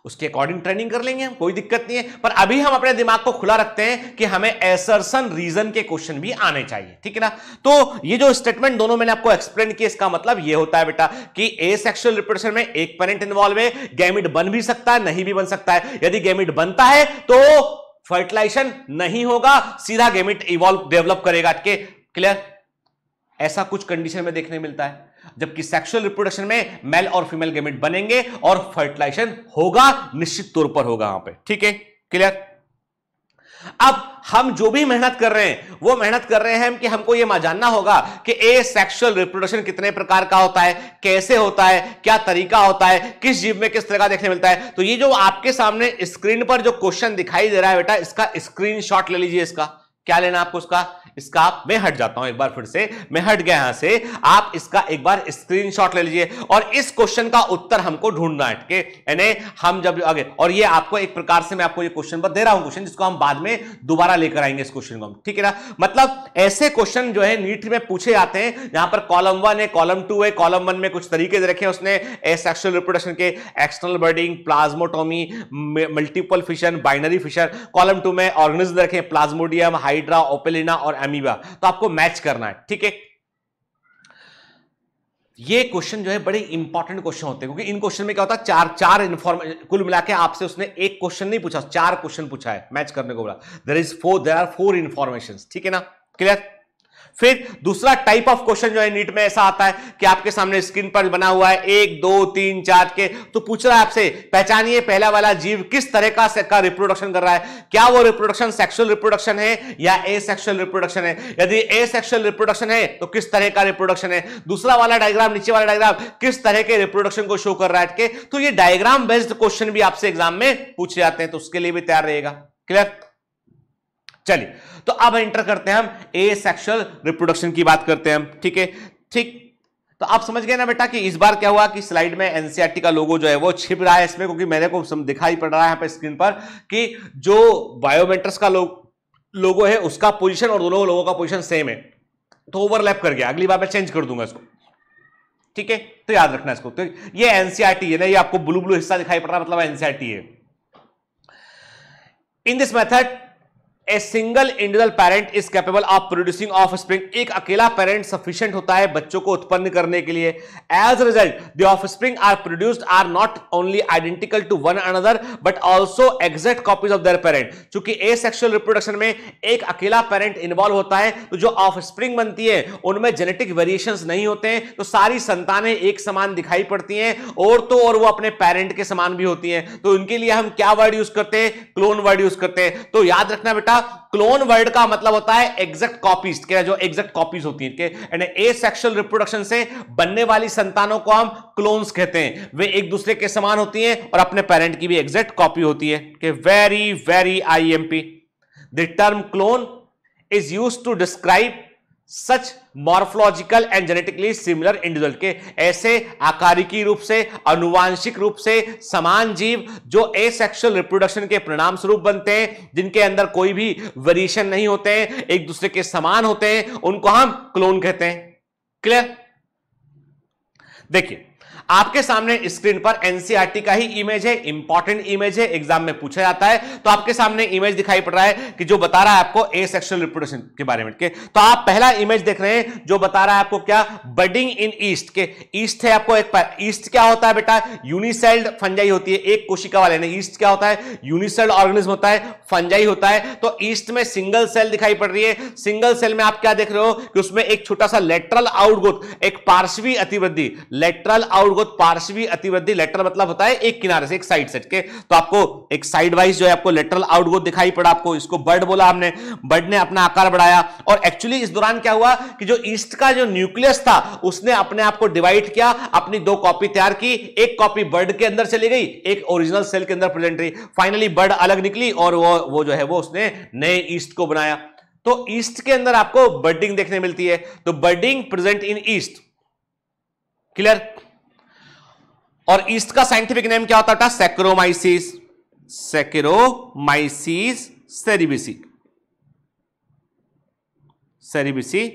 उसके अकॉर्डिंग ट्रेनिंग कर लेंगे हम, कोई दिक्कत नहीं है। पर अभी हम अपने दिमाग को खुला रखते हैं कि हमें एसर्शन रीजन के क्वेश्चन भी आने चाहिए, ठीक है ना। तो ये जो स्टेटमेंट दोनों मैंने आपको एक्सप्लेन किया, इसका मतलब ये होता है बेटा कि एसेक्सुअल रिप्रोडक्शन में एक पेरेंट इन्वॉल्व है, गैमेट बन भी सकता है, नहीं भी बन सकता है। यदि गैमेट बनता है तो फर्टिलाइजेशन नहीं होगा, सीधा गैमेट इवॉल्व डेवलप करेगा। क्लियर? ऐसा कुछ कंडीशन में देखने मिलता है, जबकि सेक्सुअल रिप्रोडक्शन में मेल और फीमेल गैमेट बनेंगे और फर्टिलाइजेशन होगा, निश्चित तौर पर होगा वहां पे, ठीक है। क्लियर? अब हम जो भी मेहनत कर रहे हैं वो मेहनत कर रहे हैं कि हमको यह जानना होगा कि एसेक्सुअल रिप्रोडक्शन कितने प्रकार का होता है, कैसे होता है, क्या तरीका होता है, किस जीव में किस तरह का देखने मिलता है। तो ये जो आपके सामने स्क्रीन पर जो क्वेश्चन दिखाई दे रहा है बेटा, इसका स्क्रीनशॉट ले लीजिए। इसका क्या लेना आपको? इसका मैं हट जाता हूं एक बार, फिर से मैं हट गया यहां से। आप इसका एक बार स्क्रीनशॉट ले लीजिए और इस क्वेश्चन का उत्तर हमको ढूंढना है, ठीक है। यानी हम जब आगे, और ये आपको एक प्रकार से मैं आपको ये क्वेश्चन पर दे रहा हूं, क्वेश्चन जिसको हम बाद में दोबारा लेकर आएंगे इस क्वेश्चन को, ठीक है ना। मतलब ऐसे क्वेश्चन जो है नीट में पूछे जाते हैं जहां पर कॉलम 1 है, कॉलम 2 है। कॉलम 1 में कुछ तरीके दे रखे हैं उसने एसेक्सुअल रिप्रोडक्शन के, external budding, plasmotomy, multiple fission, binary fission. Column 2 में ऑर्गेनिज्म रखे हैं, प्लाज्मोडियम, हाइड्रा, ओपेलिना और अमीबा। तो आपको मैच करना है, ठीक है। ये क्वेश्चन जो है बड़े इंपॉर्टेंट क्वेश्चन होते हैं, क्योंकि इन क्वेश्चन में क्या होता है, चार इन्फॉर्मेशन कुल मिला के आपसे उसने एक क्वेश्चन नहीं पूछा, 4 क्वेश्चन पूछा है, मैच करने को बोला। देयर आर 4 इंफॉर्मेशन, ठीक है ना। क्लियर? फिर दूसरा टाइप ऑफ क्वेश्चन जो है नीट में ऐसा आता है कि आपके सामने स्क्रीन पर बना हुआ है 1 2 3 4 के, तो पूछ रहा है आपसे पहचानिए पहला वाला जीव किस तरह का रिप्रोडक्शन कर रहा है। क्या वो रिप्रोडक्शन सेक्सुअल रिप्रोडक्शन है या एसेक्सुअल रिप्रोडक्शन है? यदि एसेक्सुअल रिप्रोडक्शन है तो किस तरह का रिप्रोडक्शन है? दूसरा वाला डायग्राम, नीचे वाला डायग्राम किस तरह के रिप्रोडक्शन को शो कर रहा है? तो ये डायग्राम बेस्ड क्वेश्चन भी आपसे एग्जाम में पूछे जाते हैं, तो उसके लिए भी तैयार रहेगा। क्लियर? चलिए, तो अब एंटर करते हैं हम एसेक्सुअल रिप्रोडक्शन की बात करते हैं हम, ठीक है। ठीक, तो आप समझ गए ना बेटा कि इस बार क्या हुआ कि स्लाइड में एनसीईआरटी का लोगो जो है वो छिप रहा है इसमें, क्योंकि मेरे को दिखाई पड़ रहा है यहां पे स्क्रीन पर कि जो बायोमेट्रिक्स का लोगो है उसका पोजीशन और दोनों लोगों का पोजीशन सेम है, तो ओवरलैप कर गया। अगली बार मैं चेंज कर दूंगा इसको, ठीक है। तो याद रखना इसको। तो ये एनसीईआरटी है ना, ये आपको ब्लू ब्लू हिस्सा दिखाई पड़ रहा है, मतलब एनसीईआरटी है। In this method a single individual parent is capable of producing offspring. एक अकेला पेरेंट सफिशिएंट होता है बच्चों को उत्पन्न करने के लिए। As result the offspring are produced are not only identical to one another but also exact copies of their parent. चूंकि एसेक्सुअल रिप्रोडक्शन में एक अकेला पेरेंट इन्वॉल्व होता है, तो जो ऑफस्प्रिंग बनती है उनमें जेनेटिक वेरिएशंस नहीं होते हैं, तो सारी संतानें एक समान दिखाई पड़ती हैं, और तो और वो अपने पेरेंट के समान भी होती हैं। तो उनके लिए हम क्या वर्ड यूज करते हैं? क्लोन वर्ड यूज करते हैं। तो याद रखना बेटा, क्लोन वर्ड का मतलब होता है एग्जैक्ट कॉपीज, क्या जो एग्जैक्ट कॉपीज होती हैं। एसेक्सुअल रिप्रोडक्शन से बनने वाली संतानों को हम क्लोन्स कहते हैं। वे एक दूसरे के समान होती हैं और अपने पेरेंट की भी एग्जैक्ट कॉपी होती है। कि very very IMP, the term clone is used to describe such morphological and genetically similar individual, के ऐसे आकारिकी रूप से, अनुवांशिक रूप से समान जीव जो एसेक्सुअल रिप्रोडक्शन के परिणाम स्वरूप बनते हैं, जिनके अंदर कोई भी वेरिएशन नहीं होते हैं, एक दूसरे के समान होते हैं, उनको हम क्लोन कहते हैं। क्लियर? देखिए, आपके सामने स्क्रीन पर एनसीईआरटी का ही इमेज है, इंपॉर्टेंट इमेज है, एग्जाम में पूछा जाता है। तो आपके सामने इमेज दिखाई पड़ रहा है कि जो बता रहा है आपको एसेक्सुअल रिप्रोडक्शन के बारे में के। तो आप पहला इमेज देख रहे हैं जो बता रहा है आपको क्या, बडिंग इन ईस्ट के। ईस्ट है आपको एक, ईस्ट क्या होता है बेटा? यूनिसेल्ड फंजाई होती है, एक कोशिका वाले ने। ईस्ट क्या होता है? यूनिसेल्ड ऑर्गेनिज्म होता है, फंजाई होता है। तो ईस्ट में सिंगल सेल दिखाई पड़ रही है। सिंगल सेल में आप क्या देख रहे हो कि उसमें एक छोटा सा लेटरल आउटग्रोथ, एक Parshvi अतिवृद्धि, lateral outgrowth, Parshvi अतिवृद्धि। Lateral मतलब होता है एक किनारे से, एक साइड से के। तो आपको एक साइड वाइज जो है आपको लेटरल आउटग्रोथ दिखाई पड़ा। आपको इसको बर्ड बोला हमने, बर्ड ने अपना आकार बढ़ाया। और एक्चुअली इस दौरान क्या हुआ कि जो ईस्ट का जो न्यूक्लियस था उसने अपने आप को डिवाइड किया, अपनी 2 कॉपी तैयार की। एक कॉपी बर्ड के अंदर चली गई, एक ओरिजिनल सेल के अंदर प्रेजेंट रही। फाइनली बर्ड अलग निकली और वो जो है वो उसने नए ईस्ट को बनाया। तो ईस्ट के अंदर आपको बर्डिंग देखने मिलती है। तो बर्डिंग प्रेजेंट इन ईस्ट। क्लियर? और ईस्ट का साइंटिफिक नेम क्या होता था? सैक्रोमाइसिस, सैक्रोमाइसिस सेरेबिसी, सेरेबिसी,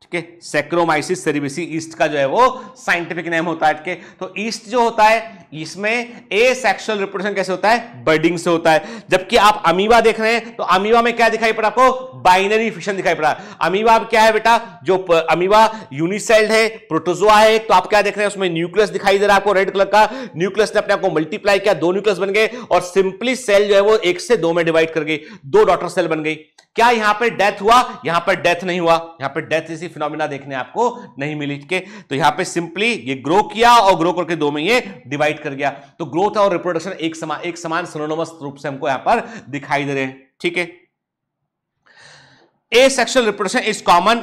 ठीक है, सैक्रोमाइसिस सेरेबेसी ईस्ट का जो है वो साइंटिफिक नेम होता है। ठीक है, तो ईस्ट जो होता है इसमें एसेक्सुअल रिप्रोडक्शन कैसे होता है, बर्डिंग से होता है। जबकि आप अमीबा देख रहे हैं तो अमीबा में क्या दिखाई पड़ा आपको, बाइनरी फिशन दिखाई पड़ा। अमीबा क्या है बेटा, जो अमीबा यूनिसेल्ड है, प्रोटोजोआ है, तो आप क्या देख रहे हैं उसमें न्यूक्लियस दिखाई दे रहा है आपको रेड कलर का। न्यूक्लियस ने अपने आप को मल्टीप्लाई किया, 2 न्यूक्लियस बन गए और सिंपली सेल जो है वो 1 से 2 में डिवाइड कर गई, 2 डॉटर सेल बन गई। क्या यहां पे डेथ हुआ, यहां पर डेथ नहीं हुआ, यहां पे डेथ जैसी फिनोमिना देखने आपको नहीं मिली। ठीक है, तो यहां पे सिंपली ये ग्रो किया और ग्रो करके 2 में ये डिवाइड कर गया। तो ग्रोथ और रिप्रोडक्शन एक समान सिनोनिमस रूप से हमको यहां पर दिखाई दे रहे हैं। ठीक है, asexual reproduction is common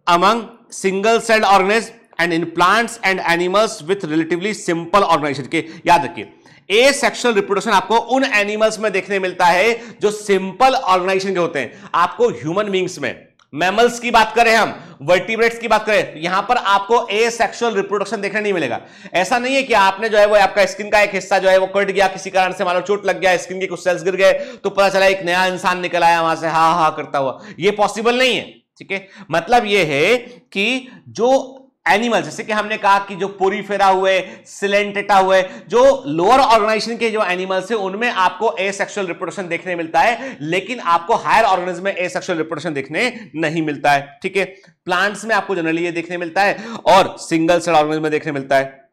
among single celled organisms and in plants and animals with relatively simple organization। के याद रखिए, एसेक्सुअल रिप्रोडक्शन आपको उन एनिमल्स में देखने मिलता है जो सिंपल ऑर्गेनाइजेशन के होते हैं। आपको ह्यूमन बींग्स में, मैमल्स की बात करें हम, वर्टिब्रेट्स की बात करें, यहां पर आपको एसेक्सुअल रिप्रोडक्शन देखने नहीं मिलेगा। ऐसा नहीं है कि आपने जो है वो आपका स्किन का एक हिस्सा जो है वो कट गया, किसी कारण से मान लो चोट लग गया, स्किन के कुछ सेल्स गिर गए तो पता चला एक नया इंसान निकल आया वहां से हा हा करता हुआ, ये पॉसिबल नहीं है। ठीक है, मतलब ये है कि जो एनिमल, जैसे कि हमने कहा कि जो पोरीफेरा हुए, सिलेंटेटा हुए, जो लोअर ऑर्गेनाइजेशन के जो एनिमल्स है उनमें आपको एसेक्सुअल रिप्रोडक्शन देखने मिलता है, लेकिन आपको हायर ऑर्गेनिज्म में एसेक्सुअल रिप्रोडक्शन देखने नहीं मिलता है। ठीक है, प्लांट्स में आपको जनरली ये देखने मिलता है और सिंगल सेल ऑर्गेनिज्म में देखने मिलता है।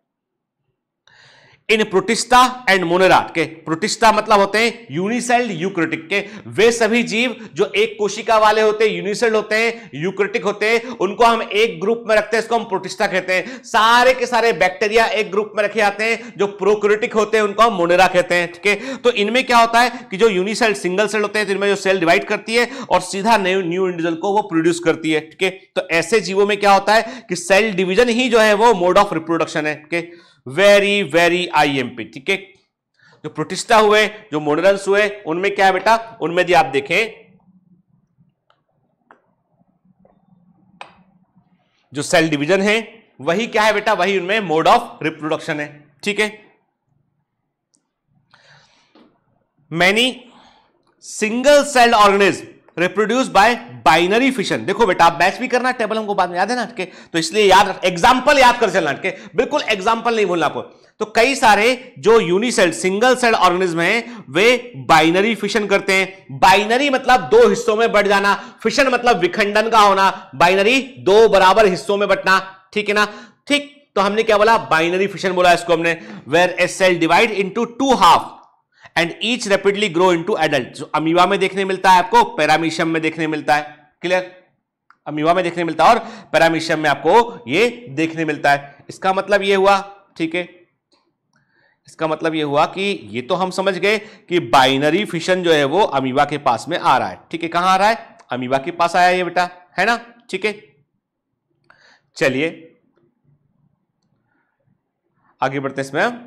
इन प्रोटिस्टा एंड मोनेरा के, प्रोटिस्टा मतलब होते हैं यूनिसेल्ड यूकैरियोटिक के, वे सभी जीव जो एक कोशिका वाले होते हैं, यूनिसेल्ड होते हैं, यूकैरियोटिक होते हैं, उनको हम एक ग्रुप में रखते हैं, इसको हम प्रोटिस्टा कहते हैं। सारे के सारे बैक्टीरिया एक ग्रुप में रखे जाते हैं, जो प्रोकैरियोटिक होते हैं उनको हम मोनेरा कहते हैं। ठीक है, तो इनमें क्या होता है कि जो यूनिसेल्ड सिंगल सेल होते हैं तो इनमें जो सेल डिवाइड करती है और सीधा न्यू इंडिविजुअल को वो प्रोड्यूस करती है। ठीक है, तो ऐसे जीवों में क्या होता है कि सेल डिवीजन ही जो है वो मोड ऑफ रिप्रोडक्शन है। ठीक है, वेरी वेरी आईएमपी। ठीक है, जो प्रोटिस्टा हुए, जो मोनेरल्स हुए, उनमें क्या है बेटा, उनमें यदि आप देखें जो सेल डिवीजन है वही क्या है बेटा, वही उनमें मोड ऑफ रिप्रोडक्शन है। ठीक है, many single celled organism reproduce by binary fission. देखो बेटा, आप बैच भी करना, टेबल हमको बाद में याद है ना। ठीक है, तो इसलिए याद, एग्जांपल याद कर चलना। ठीक है, बिल्कुल एग्जांपल नहीं भूलना आपको। तो कई सारे जो यूनिसेल्ड सिंगल सेल्ड ऑर्गेनिज्म हैं वे बाइनरी फिशन करते हैं। बाइनरी मतलब 2 हिस्सों में बढ़ जाना, फिशन मतलब विखंडन का होना, बाइनरी 2 बराबर हिस्सों में बंटना। ठीक है ना, ठीक, तो हमने क्या बोला, बाइनरी फिशन बोला इसको हमने, where a cell divide into 2 half and each rapidly grow into adult. जो अमीबा में देखने मिलता है आपको, पैरामीशियम में देखने मिलता है। क्लियर, अमीबा में देखने मिलता है और पैरामीशियम में आपको ये देखने मिलता है। इसका मतलब ये हुआ, ठीक है, इसका मतलब ये हुआ कि ये तो हम समझ गए कि बाइनरी फिशन जो है वो अमीबा के पास में आ रहा है। ठीक है, कहां आ रहा है, अमीबा के पास आया ये बेटा, है ना। ठीक है, चलिए आगे बढ़ते हैं इसमें।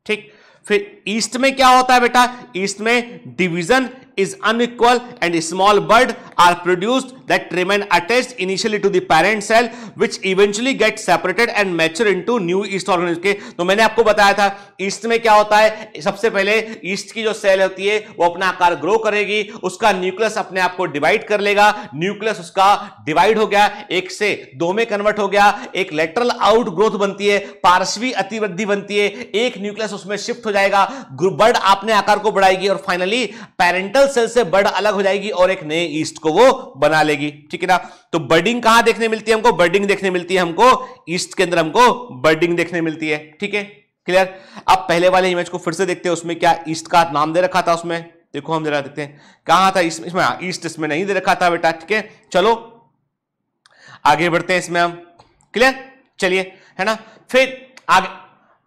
ठीक, फिर ईस्ट में क्या होता है बेटा, ईस्ट में division is unequal and small bud are produced that remain attached initially to the parent cell which eventually get separated and mature into new yeast organism के। तो मैंने आपको बताया था ईस्ट में क्या होता है, सबसे पहले ईस्ट की जो सेल होती है वो अपना आकार ग्रो करेगी, उसका न्यूक्लियस अपने आप को डिवाइड कर लेगा, न्यूक्लियस उसका डिवाइड हो गया, 1 से 2 में कन्वर्ट हो गया, एक लेटरल आउट ग्रोथ बनती है, पार्श्वी अतिवृद्धि बनती है, एक न्यूक्लियस उसमें शिफ्ट हो जाएगा, बर्ड अपने आकार को बढ़ाएगी और फाइनली पेरेंटल सेल से बर्ड अलग हो जाएगी और एक नए ईस्ट को वो बना लेगी। ठीक है ना, तो बर्डिंग कहां देखने मिलती है हमको, बर्डिंग देखने मिलती है हमको ईस्ट के अंदर, हमको बर्डिंग देखने मिलती है। ठीक है, क्लियर। अब पहले वाले इमेज को फिर से देखते हैं, उसमें क्या ईस्ट का नाम दे रखा था, उसमें देखो हम जरा देखते हैं कहां था, इसमें ईस्ट इसमें नहीं दे रखा था बेटा। ठीक है, चलो आगे बढ़ते हैं इसमें हम, क्लियर, चलिए, है ना। फिर आगे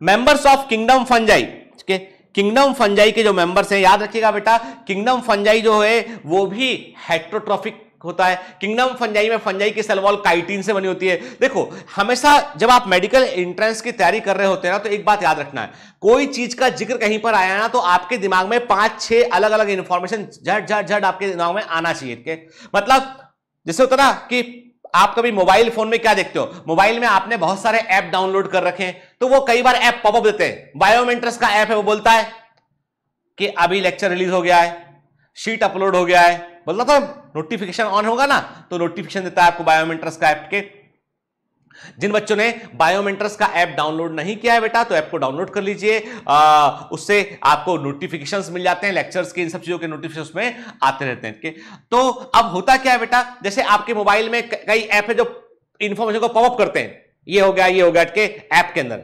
मेंबर्स ऑफ किंगडम फंजाई। ठीक है, किंगडम फंजाई के जो मेंबर्स हैं, याद रखिएगा बेटा, किंगडम फंजाई जो है वो भी हेट्रोट्रॉफिक होता है। किंगडम फंजाई में फंजाई की सेल वॉल काइटिन से बनी होती है। देखो, हमेशा जब आप मेडिकल एंट्रेंस की तैयारी कर रहे होते हैं ना, तो एक बात याद रखना है, कोई चीज का जिक्र कहीं पर आया ना तो आपके दिमाग में 5-6 अलग अलग इंफॉर्मेशन झट आपके दिमाग में आना चाहिए। ठीक है, मतलब जैसे होता ना कि आप कभी मोबाइल फोन में क्या देखते हो, मोबाइल में आपने बहुत सारे ऐप डाउनलोड कर रखे हैं, तो वो कई बार ऐप पॉपअप देते हैं। बायोमेट्रिक्स का ऐप है, वो बोलता है कि अभी लेक्चर रिलीज हो गया है, शीट अपलोड हो गया है, बोलता था नोटिफिकेशन ऑन होगा ना तो नोटिफिकेशन देता है आपको बायोमेट्रिक्स का ऐप के। जिन बच्चों ने बायोमेट्रिक्स का ऐप डाउनलोड नहीं किया है बेटा, तो ऐप को डाउनलोड कर लीजिए, उससे आपको नोटिफिकेशंस मिल जाते हैं, लेक्चर्स के इन सब चीजों के नोटिफिकेशंस में आते रहते हैं। तो अब होता क्या है बेटा, जैसे आपके मोबाइल में कई ऐप है जो इंफॉर्मेशन को पॉपअप करते हैं, ये हो गया के ऐप के अंदर,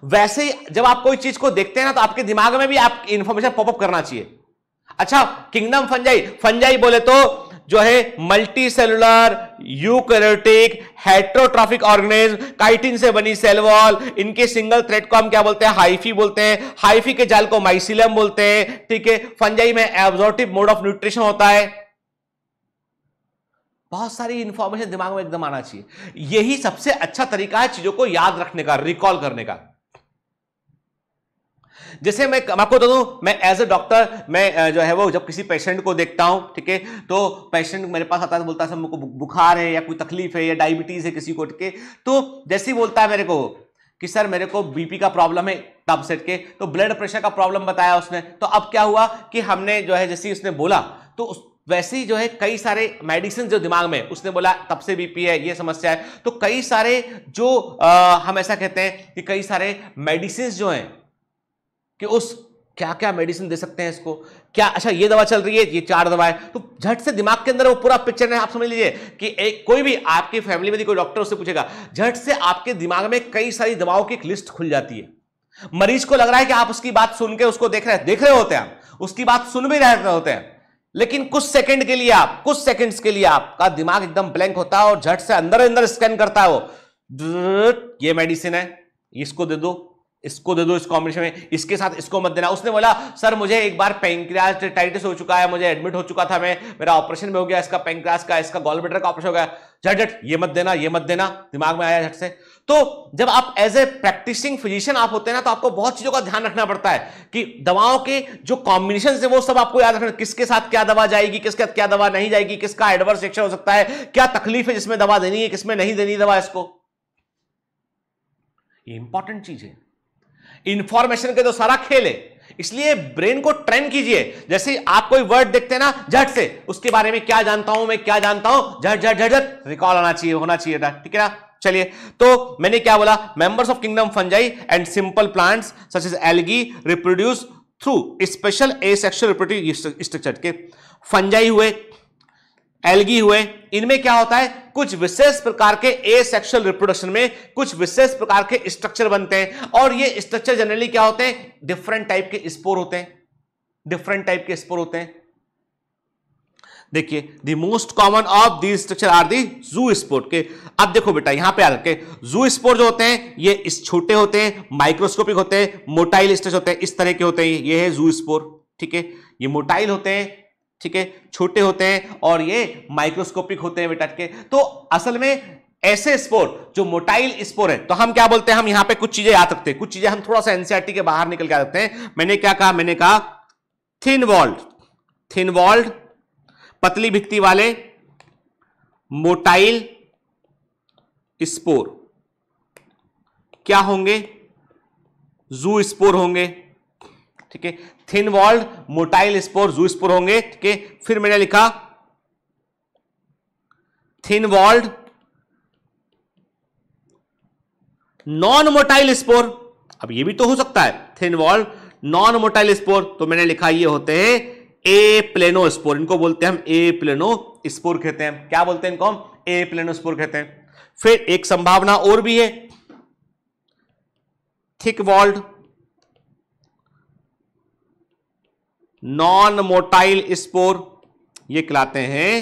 वैसे ही जब आप कोई चीज को देखते हैं ना तो आपके दिमाग में भी आप इंफॉर्मेशन पॉपअप करना चाहिए। अच्छा, किंगडम फंजाई, फंजाई बोले तो जो है multi cellular eukaryotic heterotrophic organism, chitin से बनी सेल वॉल, इनके सिंगल थ्रेड को हम क्या बोलते हैं, हाइफी बोलते हैं, हाइफी के जाल को माइसिलम बोलते हैं। ठीक है, फंजाई में एब्जॉर्प्टिव मोड ऑफ न्यूट्रिशन होता है। बहुत सारी इंफॉर्मेशन दिमाग में एकदम आना चाहिए। यही सबसे अच्छा तरीका है चीजों को याद रखने का, रिकॉल करने का। जैसे मैं आपको बता दूं, मैं एज ए डॉक्टर मैं जो है वो जब किसी पेशेंट को देखता हूं, ठीक है, तो पेशेंट मेरे पास आता है, बोलता है सर मुझको बुखार है या कोई तकलीफ है या डायबिटीज है किसी को, ठीक है, तो जैसे ही बोलता है मेरे को कि सर मेरे को बीपी का प्रॉब्लम है, तब सेट के तो ब्लड प्रेशर का प्रॉब्लम बताया उसने। तो अब क्या हुआ कि हमने जो है जैसे उसने बोला तो वैसे ही जो है कई सारे मेडिसिन जो दिमाग में, उसने बोला तब से बीपी है, ये समस्या है, तो कई सारे जो हम ऐसा कहते हैं कि कई सारे मेडिसिन जो हैं कि उस क्या क्या मेडिसिन दे सकते हैं इसको, क्या अच्छा ये दवा चल रही है, ये 4 दवाएं, तो झट से दिमाग के अंदर वो पूरा पिक्चर है। आप समझ लीजिए कि एक कोई भी आपकी फैमिली में कोई डॉक्टर उससे पूछेगा, झट से आपके दिमाग में कई सारी दवाओं की एक लिस्ट खुल जाती है। मरीज को लग रहा है कि आप उसकी बात सुन के उसको देख रहे होते हैं, आप उसकी बात सुन भी रहे होते हैं, लेकिन कुछ सेकंड के लिए कुछ सेकंड्स के लिए आपका दिमाग एकदम ब्लैंक होता है और झट से अंदर स्कैन करता है वो, ये मेडिसिन है, इसको दे दो, इसको दे दो, इस कॉम्बिनेशन में, इसके साथ इसको मत देना। उसने बोला सर मुझे एक बार पैंक्रियाटाइटिस हो चुका है, मुझे एडमिट हो चुका था, मैं मेरा ऑपरेशन में हो गया, इसका पैंक्रियास का, इसका गॉलब्लैडर का ऑपरेशन हो गया, झट ये मत देना, ये मत देना, दिमाग में आया झट से। तो जब आप एज ए प्रैक्टिसिंग फिजिशियन आप होते हैं ना, तो आपको बहुत चीजों का ध्यान रखना पड़ता है कि दवाओं के जो कॉम्बिनेशन है वो सब आपको याद रखना, किसके साथ क्या दवा जाएगी, किसके साथ क्या दवा नहीं जाएगी, किसका एडवर्स रिएक्शन हो सकता है, क्या तकलीफ है जिसमें दवा देनी है, किसमें नहीं देनी दवा, इसको, ये इंपॉर्टेंट चीज है। इंफॉर्मेशन के तो सारा खेल है, इसलिए ब्रेन को ट्रेन कीजिए। जैसे आप कोई वर्ड देखते हैं ना, झट से उसके बारे में क्या जानता हूं मैं, क्या जानता हूं, झट झट झट झट रिकॉल आना चाहिए, होना चाहिए, ठीक है ना। चलिए, तो मैंने क्या बोला, members of kingdom fungi and simple plants such as algae reproduce through special asexual reproductive structure के। फंजाई हुए, एल्गी हुए, इनमें क्या होता है, कुछ विशेष प्रकार के एसेक्सुअल रिप्रोडक्शन में कुछ विशेष प्रकार के स्ट्रक्चर बनते हैं, और ये स्ट्रक्चर जनरली क्या होते हैं, डिफरेंट टाइप के स्पोर होते हैं, डिफरेंट टाइप के स्पोर होते हैं। देखिए, the most common of these structure are the zoospore के। अब देखो बेटा, यहां पे याद रखे, जू स्पोर जो होते हैं ये इस छोटे होते हैं, माइक्रोस्कोपिक होते हैं, मोटाइल स्ट्रक्चर होते हैं, इस तरह के होते हैं, ये है जू स्पोर, ठीक है, ये मोटाइल होते हैं, ठीक है, छोटे होते हैं, और ये माइक्रोस्कोपिक होते हैं बेटा के। तो असल में ऐसे स्पोर जो मोटाइल स्पोर है, तो हम क्या बोलते हैं, हम यहां पे कुछ चीजें याद रखते हैं, कुछ चीजें हम थोड़ा सा एनसीईआरटी के बाहर निकल के आ सकते हैं। मैंने क्या कहा, मैंने कहा थिन वॉल्ड पतली भित्ति वाले मोटाइल स्पोर क्या होंगे, जू स्पोर होंगे, ठीक है, thin walled motile spore zoospore होंगे, ठीक है। फिर मैंने लिखा thin walled non motile spore. अब ये भी तो हो सकता है, thin walled non motile spore, तो मैंने लिखा ये होते हैं ए प्लेनोस्पोर, इनको बोलते हैं हम ए प्लेनोस्पोर कहते हैं। क्या बोलते हैं इनको हम, ए प्लेनोस्पोर कहते हैं। फिर एक संभावना और भी है, thick walled non motile spore, ये कहलाते हैं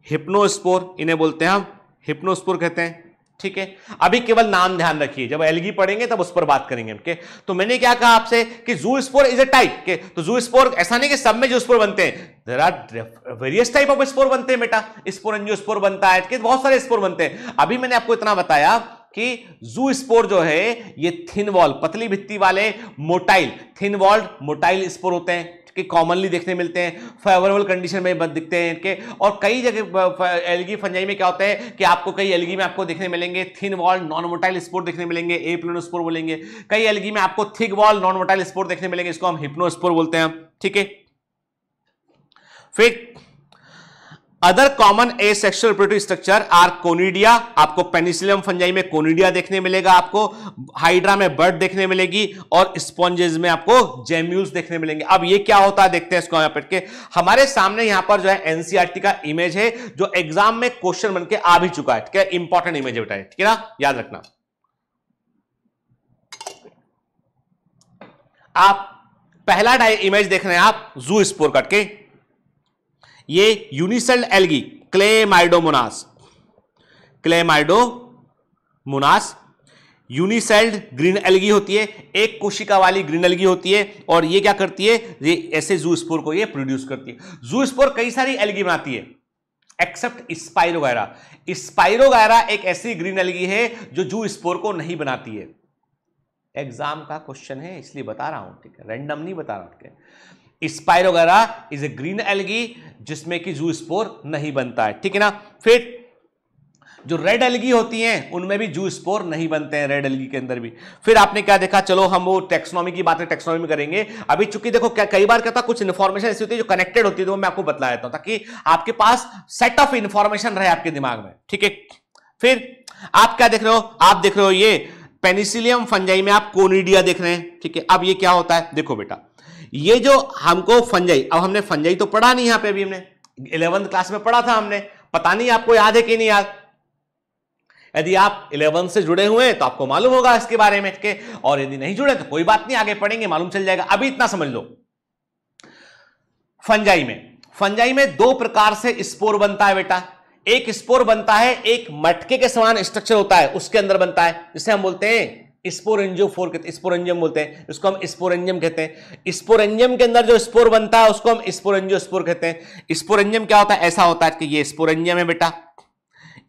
हिप्नोस्पोर, इन्हें बोलते हैं हम हिप्नोस्पोर कहते हैं, ठीक है। अभी केवल नाम ध्यान रखिए, जब एल्गी पढ़ेंगे तब उस पर बात करेंगे, ओके। तो मैंने क्या कहा आपसे कि जू स्पोर इज अ टाइप के, तो जू स्पोर ऐसा नहीं कि सब में जो स्पोर बनते हैं, there are various type of spore बनते हैं बेटा, स्पोरेंजियोस्पोर बनता है, कि बहुत सारे स्पोर बनते हैं। अभी मैंने आपको इतना बताया कि जू स्पोर जो है ये थिन वॉल पतली भित्ति वाले motile, thin walled motile spore होते हैं, कि कॉमनली देखने मिलते हैं, फेवरेबल कंडीशन में दिखते हैं इनके। और कई जगह एल्गी फंजाई में क्या होता है कि आपको कई एल्गी में आपको देखने मिलेंगे thin wall non motile spore देखने मिलेंगे, ए प्लेनोस्पोर बोलेंगे। कई एल्गी में आपको thick wall non motile spore देखने मिलेंगे, इसको हम हिप्नोस्पोर बोलते हैं, ठीक है। फिर other common asexual reproductive structure are conidia, आपको पेनिसिलियम फंजाई में कोनिडिया देखने मिलेगा, आपको हाइड्रा में बर्ड देखने मिलेगी, और स्पॉन्जेस में आपको जेम्यूल्स देखने मिलेंगे। अब ये क्या होता है देखते हैं इसको यहां पर के। हमारे सामने यहां पर जो है एनसीईआरटी का इमेज है जो एग्जाम में क्वेश्चन बनके आ भी चुका है, ठीक है, इंपॉर्टेंट इमेज है बेटा, ठीक है ना, याद रखना। आप पहला इमेज देख रहे हैं आप जू स्पोर कट के, ये unicelled algae chlamydomonas, chlamydomonas unicelled green algae होती है, एक कोशिका वाली ग्रीन एल्गी होती है, और ये क्या करती है, ये ऐसे जू स्पोर को ये प्रोड्यूस करती है। जू स्पोर कई सारी एल्गी बनाती है एक्सेप्ट स्पाइरोगायरा। स्पाइरोगायरा एक ऐसी ग्रीन एल्गी है जो जू स्पोर को नहीं बनाती है। एग्जाम का क्वेश्चन है इसलिए बता रहा हूं, ठीक है, रैंडम नहीं बता रहा हूं, ठीक है। Spirogyra is a green algae जिसमें कि जू स्पोर नहीं बनता है, ठीक है ना। फिर जो रेड एल्गी होती हैं उनमें भी जू स्पोर नहीं बनते हैं, रेड एल्गी के अंदर भी। फिर आपने क्या देखा, चलो हम वो टेक्सोनॉमी की बातें टेक्सोनॉमी में करेंगे अभी, चूंकि देखो क्या कई बार क्या होता है, कुछ इंफॉर्मेशन ऐसी होती है जो कनेक्टेड होती है, तो मैं आपको बतला देता हूं ताकि आपके पास सेट ऑफ इंफॉर्मेशन रहे आपके दिमाग में, ठीक है। फिर आप क्या देख रहे हो, आप देख रहे हो ये पेनिसिलियम फंजाई में आप कोनिडिया देख रहे हैं, ठीक है। अब ये क्या होता है, देखो बेटा, ये जो हमको फंजाई, अब हमने फंजाई तो पढ़ा नहीं यहां पे, अभी हमने 11th क्लास में पढ़ा था हमने, पता नहीं आपको याद है कि नहीं याद। यदि आप 11 से जुड़े हुए हैं तो आपको मालूम होगा इसके बारे में, के, और यदि नहीं जुड़े तो कोई बात नहीं, आगे पढ़ेंगे मालूम चल जाएगा। अभी इतना समझ लो, फंजाई में दो प्रकार से स्पोर बनता है बेटा। एक स्पोर बनता है, एक मटके के समान स्ट्रक्चर होता है उसके अंदर बनता है, जिसे हम बोलते हैं स्पोरेंजियोफोर कहते हैं, स्पोरेंजियम बोलते हैं, इसको हम स्पोरेंजियम कहते हैं। स्पोरेंजियम के अंदर जो स्पोर बनता है उसको हम स्पोरेंजियोस्पोर कहते हैं। स्पोरेंजियम क्या होता है, ऐसा होता है कि ये स्पोरेंजियम है बेटा,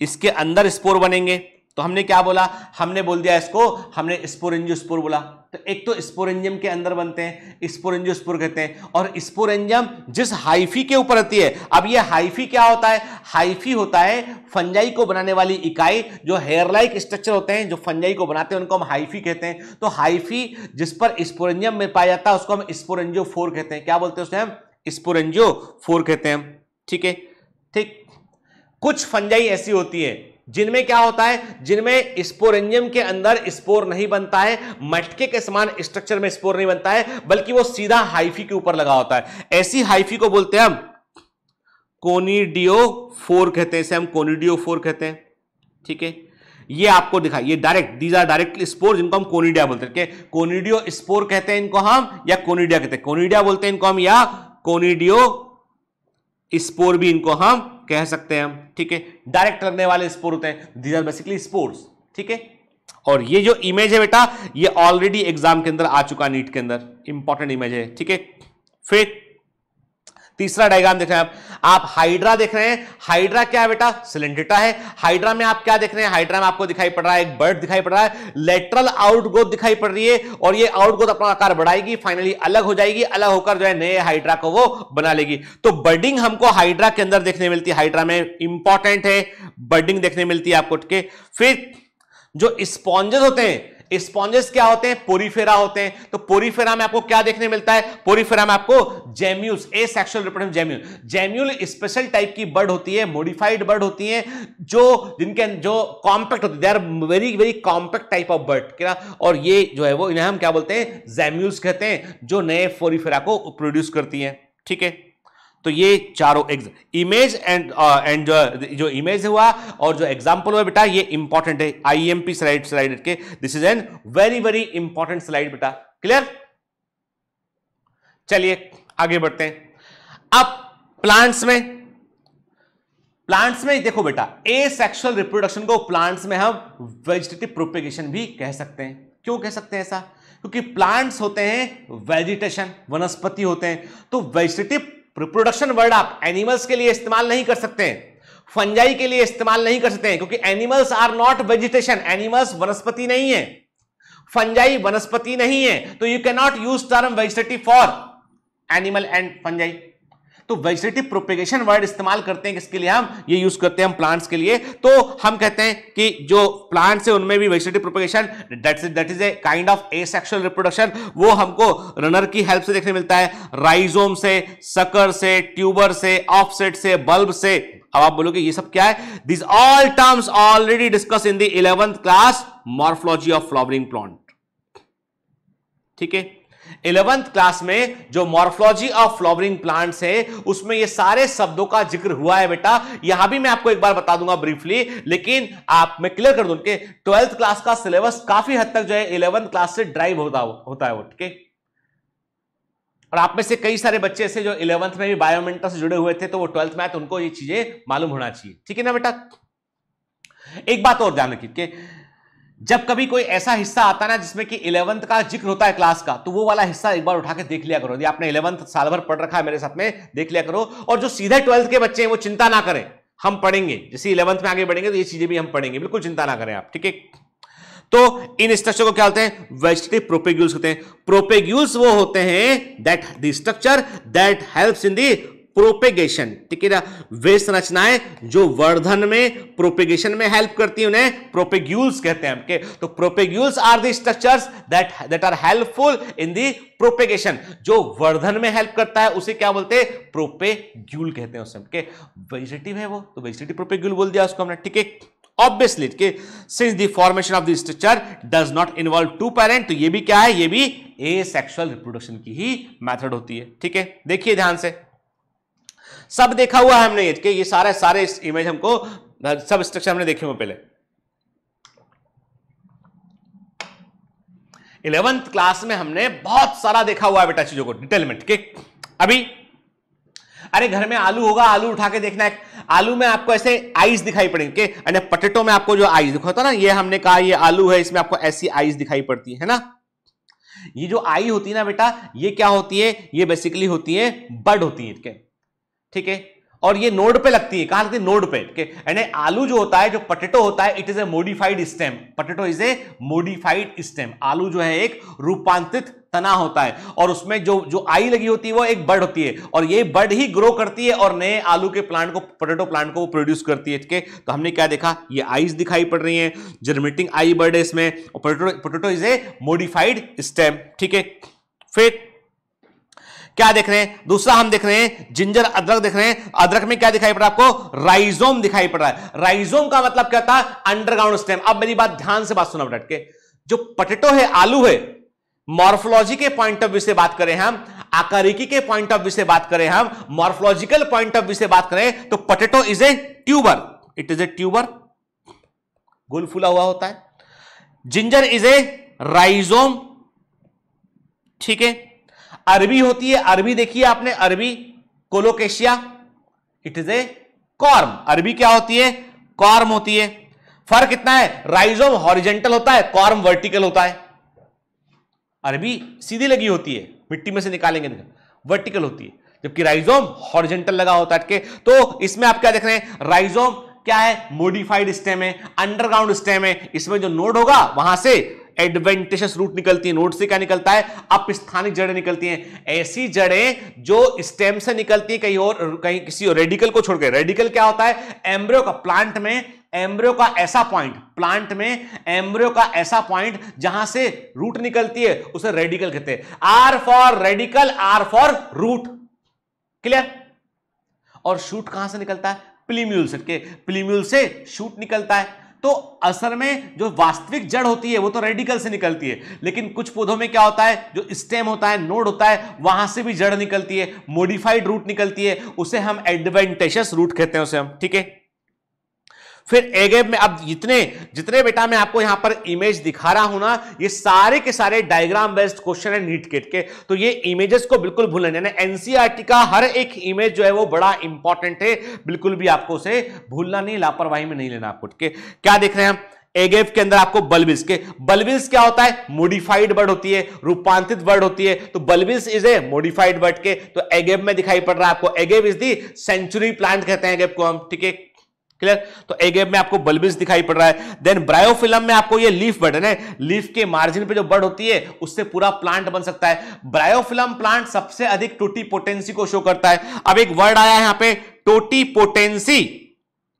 इसके अंदर स्पोर बनेंगे, तो हमने क्या बोला, हमने बोल दिया इसको, हमने स्पोरेंजियोस्पोर बोला। तो एक तो स्पोरेंजियम के अंदर बनते हैं, स्पोरेंजियोस्पोर कहते हैं, और स्पोरेंजियम जिस हाइफी के ऊपर होती है। अब ये हाइफी क्या होता है, हाइफी होता है फंजाई को बनाने वाली इकाई, जो हेयर लाइक स्ट्रक्चर होते हैं जो फंजाई को बनाते हैं उनको हम हाइफी कहते हैं। तो हाइफी जिस पर स्पोरेंजियम में पाया जाता है उसको हम स्पोरेंजियोफोर कहते हैं। क्या बोलते हैं उसे हम, स्पोरेंजियोफोर कहते हैं, ठीक है। ठीक, कुछ फंजाई ऐसी होती है जिनमें क्या होता है, जिनमें स्पोरेंजियम के अंदर स्पोर नहीं बनता है, मटके के समान स्ट्रक्चर में स्पोर नहीं बनता है, बल्कि वो सीधा हाइफी के ऊपर लगा होता है। ऐसी हाइफी को बोलते हैं हम कोनिडियोफोर कहते हैं, इसे हम कोनिडियोफोर कहते हैं, ठीक है। ये आपको दिखा, ये direct, these are direct spore जिनको हम कोनिडिया बोलते हैं। कोनिडियो स्पोर कहते हैं इनको हम, या कोनिडिया कहते हैं, कोनिडिया बोलते हैं इनको हम, या कोनिडियो स्पोर भी इनको हम कह सकते हैं हम, ठीक है। डायरेक्ट लगने वाले स्पोर होते हैं, दीज आर बेसिकली स्पोर्स, ठीक है। और ये जो इमेज है बेटा, ये ऑलरेडी एग्जाम के अंदर आ चुका, नीट के अंदर इंपॉर्टेंट इमेज है, ठीक है। फिर तीसरा डायग्राम देख रहे हैं आप हाइड्रा देख रहे हैं। हाइड्रा क्या है बेटा, सिलेंड्रेटा है। हाइड्रा में आप क्या देख रहे हैं, हाइड्रा में आपको दिखाई पड़ रहा है एक बर्ड दिखाई पड़ रहा है, लेटरल आउटग्रोथ दिखाई पड़ रही है, और ये आउटग्रोथ अपना आकार बढ़ाएगी, फाइनली अलग हो जाएगी, अलग होकर जो है नए हाइड्रा को वो बना लेगी। तो बर्डिंग हमको हाइड्रा के अंदर देखने मिलती है, हाइड्रा में इंपॉर्टेंट है बर्डिंग देखने मिलती है आपको, ठीक है। फिर जो स्पॉन्जेस होते हैं, स्पॉन्जेस क्या होते हैं, पोरीफेरा होते हैं। तो पोरीफेरा में आपको क्या देखने मिलता है, पोरीफेरा में आपको gemmules, asexual reproductive gemmule. Gemmule special type की बर्ड होती है, मॉडिफाइड बर्ड होती है, जो जिनके जो कॉम्पैक्ट होती है, they are very very compact type of bird, क्या। और ये जो है वो इन्हें हम क्या बोलते हैं, जेम्यूल्स कहते हैं, जो नए पोरीफेरा को प्रोड्यूस करती हैं, ठीक है। तो ये चारों इमेज एंड जो इमेज हुआ और जो एग्जांपल हुआ बेटा, ये इंपॉर्टेंट है, आईएमपी स्लाइड के, this is an very very important slide बेटा, क्लियर। चलिए आगे बढ़ते हैं। अब प्लांट्स में देखो बेटा, एसेक्सुअल रिप्रोडक्शन को प्लांट्स में हम वेजिटेटिव प्रोपेगेशन भी कह सकते हैं। क्यों कह सकते हैं ऐसा, क्योंकि प्लांट्स होते हैं वेजिटेशन, वनस्पति होते हैं, तो वेजिटेटिव रिप्रोडक्शन वर्ड आप एनिमल्स के लिए इस्तेमाल नहीं कर सकते हैं, फंजाई के लिए इस्तेमाल नहीं कर सकते हैं, क्योंकि animals are not vegetation, animals वनस्पति नहीं है, फंजाई वनस्पति नहीं है, तो you can not use term vegetative for animal and fungi. तो वेजिटेटिव प्रोपेगेशन वर्ड इस्तेमाल करते हैं किसके लिए, हम ये यूज करते हैं हम प्लांट्स के लिए। तो हम कहते हैं कि जो प्लांट्स है उनमें भी vegetative propagation that is a kind of asexual reproduction, वो हमको रनर की हेल्प से देखने मिलता है, राइजोम से, सकर से, ट्यूबर से, ऑफसेट से, बल्ब से। अब आप बोलोगे ये सब क्या है, this all terms already discuss in the 11th class morphology of flowering plant. ठीक है, 11th क्लास में जो मॉर्फोलॉजी ऑफ फ्लावरिंग प्लांट्स है उसमें ये सारे शब्दों का जिक्र हुआ है बेटा। यहां भी मैं आपको एक बार बता दूंगा ब्रीफली, लेकिन मैं क्लियर कर दूं कि 12th क्लास का सिलेबस काफी हद तक जो है 11th क्लास से ड्राइव होता है वो। ठीक है, और आप में से कई सारे बच्चे ऐसे जो 11th में भी बायोमेंटल से जुड़े हुए थे, तो वो 12th मैथ उनको ये चीजें मालूम होना चाहिए। ठीक है ना बेटा। एक बात और ध्यान रखिए, जब कभी कोई ऐसा हिस्सा आता है ना जिसमें कि 11th का जिक्र होता है क्लास का, तो वो वाला हिस्सा एक बार उठा के देख लिया करो। यदि आपने 11th साल भर पढ़ रखा है मेरे साथ में, देख लिया करो। और जो सीधे 12th के बच्चे हैं वो चिंता ना करें, हम पढ़ेंगे। जैसे 11th में आगे बढ़ेंगे तो ये चीजें भी हम पढ़ेंगे, बिल्कुल चिंता ना करें आप। ठीक है, तो इन स्ट्रक्चर को क्या होते हैं, वेजिटेटिव प्रोपेग्यूल्स होते हैं। प्रोपेग्यूल्स वो होते हैं that the structure that helps in the propagation. ठीक है ना, वे संरचनाएं जो वर्धन में, प्रोपेगेशन में हेल्प करती हैं, उन्हें प्रोपेग्यूल्स कहते हैं। okay? तो propagules are the structures that are helpful in the propagation. जो वर्धन में हेल्प करता है उसे क्या बोलते हैं, प्रोपेग्यूल कहते हैं उसे। okay? वेजिटेटिव है वो, तो वेजिटेटिव प्रोपेग्यूल बोल दिया उसको हमने। ठीक है, obviously since the formation of the structure does not involve two parent, तो ये भी क्या है, ये भी एसेक्सुअल रिप्रोडक्शन की ही मेथड होती है। ठीक है, देखिए ध्यान से, सब देखा हुआ है हमने ये सारे इमेज हमको, सब स्ट्रक्चर हमने देखे हुए पहले। 11th क्लास में हमने बहुत सारा देखा हुआ है बेटा चीजों को डिटेल में। ठीक है, अभी अरे घर में आलू होगा, आलू उठा के देखना है, आलू में आपको ऐसे आईज दिखाई पड़ेंगे। यानी पटेटो में आपको जो आईज दिखा होता है ना, ये हमने कहा ये आलू है, इसमें आपको ऐसी आईज दिखाई पड़ती है ना। ये जो आई होती है ना बेटा, ये क्या होती है, ये बेसिकली होती है बड होती है। ठीक है, और ये नोड पे लगती है, कहां लगती है, नोड पे। यानी आलू जो होता है, जो पटेटो होता है, it is a modified stem. Potato is a modified stem. आलू जो है एक रूपांतरित तना होता है, और उसमें जो आई लगी होती है वो एक बड होती है, और ये बड ही ग्रो करती है और नए आलू के प्लांट को, पटेटो प्लांट को प्रोड्यूस करती है। ठीक है, तो हमने क्या देखा, ये आईज दिखाई पड़ रही है, जर्मिनेटिंग आई बड है इसमें, और potato is a modified stem. ठीक है, फिर क्या देख रहे हैं, दूसरा हम देख रहे हैं जिंजर, अदरक देख रहे हैं। अदरक में क्या दिखाई पड़ रहा है आपको, राइजोम दिखाई पड़ रहा है। राइजोम का मतलब क्या था, अंडरग्राउंड स्टेम। अब मेरी बात ध्यान से बात सुना बेटा के, जो पटेटो है, आलू है, मॉर्फोलॉजी के पॉइंट ऑफ व्यू से बात करें हम, आकारिकी के पॉइंट ऑफ व्यू से बात करें हम, मॉर्फोलॉजिकल पॉइंट ऑफ व्यू से बात करें, तो potato is a tuber. It is a tuber, गोल फूला हुआ होता है। Ginger is a rhizome. ठीक है, अरबी होती है, अरबी देखिए आपने, अरबी colocasia, it is a corm. अरबी क्या होती है, कॉर्म होती है। फर्क कितना है, राइजोम हॉरिजेंटल होता है, कॉर्म वर्टिकल होता है। अरबी सीधी लगी होती है, मिट्टी में से निकालेंगे वर्टिकल होती है, जबकि राइजोम हॉरिजेंटल लगा होता है। तो इसमें आप क्या देख रहे हैं, राइजोम क्या है, मॉडिफाइड स्टेम है, अंडरग्राउंड स्टेम है। इसमें जो नोड होगा वहां से एडवेंटिशियस रूट निकलती है, नोड से क्या निकलता है, अपस्थानिक जड़ें निकलती हैं। ऐसी जड़ें जो स्टेम से निकलती है, कहीं किसी रेडिकल को छोड़कर। रेडिकल क्या होता है, एम्ब्रियो का, प्लांट में एम्ब्रियो का ऐसा पॉइंट, प्लांट में एम्ब्रियो का ऐसा पॉइंट जहां से रूट निकलती है, उसे रेडिकल कहते हैं। R for radical, R for root, clear. और शूट कहां से निकलता है, प्लीम्यूल से, प्लीम्यूल से शूट निकलता है। तो असल में जो वास्तविक जड़ होती है वो तो रेडिकल से निकलती है, लेकिन कुछ पौधों में क्या होता है, जो स्टेम होता है, नोड होता है, वहां से भी जड़ निकलती है, मॉडिफाइड रूट निकलती है, उसे हम एडवेंटिशियस रूट कहते हैं उसे हम। ठीक है, फिर एगेब में अब जितने बेटा मैं आपको यहां पर इमेज दिखा रहा हूं ना, ये सारे के सारे डायग्राम बेस्ड क्वेश्चन है नीट गेट के। तो ये इमेजेस को बिल्कुल भूलना नहीं, एनसीईआरटी का हर एक इमेज जो है वो बड़ा इंपॉर्टेंट है, बिल्कुल भी आपको उसे भूलना नहीं, लापरवाही में नहीं लेना आपको। ठीक है, क्या देख रहे हैं हम, एगेव के अंदर आपको बल्बिल्स के, बल्बिल्स क्या होता है, मॉडिफाइड वर्ड होती है, रूपांतरित वर्ड होती है। तो bulbils is a modified word के, तो एगेव में दिखाई पड़ रहा है आपको। Agave is the century plant कहते हैं एगेव को हम। ठीक है, क्लियर। तो एगेब में आपको बल्बिस दिखाई पड़ रहा है। देन ब्रायोफिलम में आपको ये लीफ बर्ड है, लीफ के मार्जिन पे जो बर्ड होती है उससे पूरा प्लांट बन सकता है। ब्रायोफिलम प्लांट सबसे अधिक टोटीपोटेंसी को शो करता है। अब एक वर्ड आया है यहां पे टोटीपोटेंसी,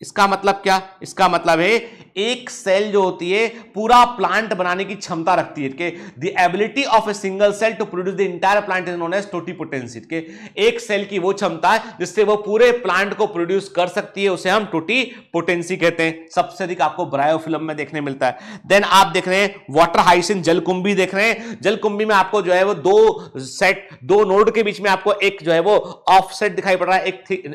इसका मतलब क्या? इसका मतलब है एक सेल जो होती है पूरा प्लांट बनाने की क्षमता रखती है के the ability of a single cell to produce the entire plant is known as totipotency के एक सेल की वो क्षमता है जिससे वो पूरे प्लांट को प्रोड्यूस कर सकती है, उसे हम टोटीपोटेंसी कहते हैं। सबसे अधिक आपको ब्रायोफिलम में देखने मिलता है। देन आप देख रहे हैं वाटर हाइसिंथ जलकुंभी देख रहे हैं। जलकुंभी में आपको जो है वो दो नोड के बीच में आपको एक जो है वो ऑफसेट दिखाई पड़ रहा है,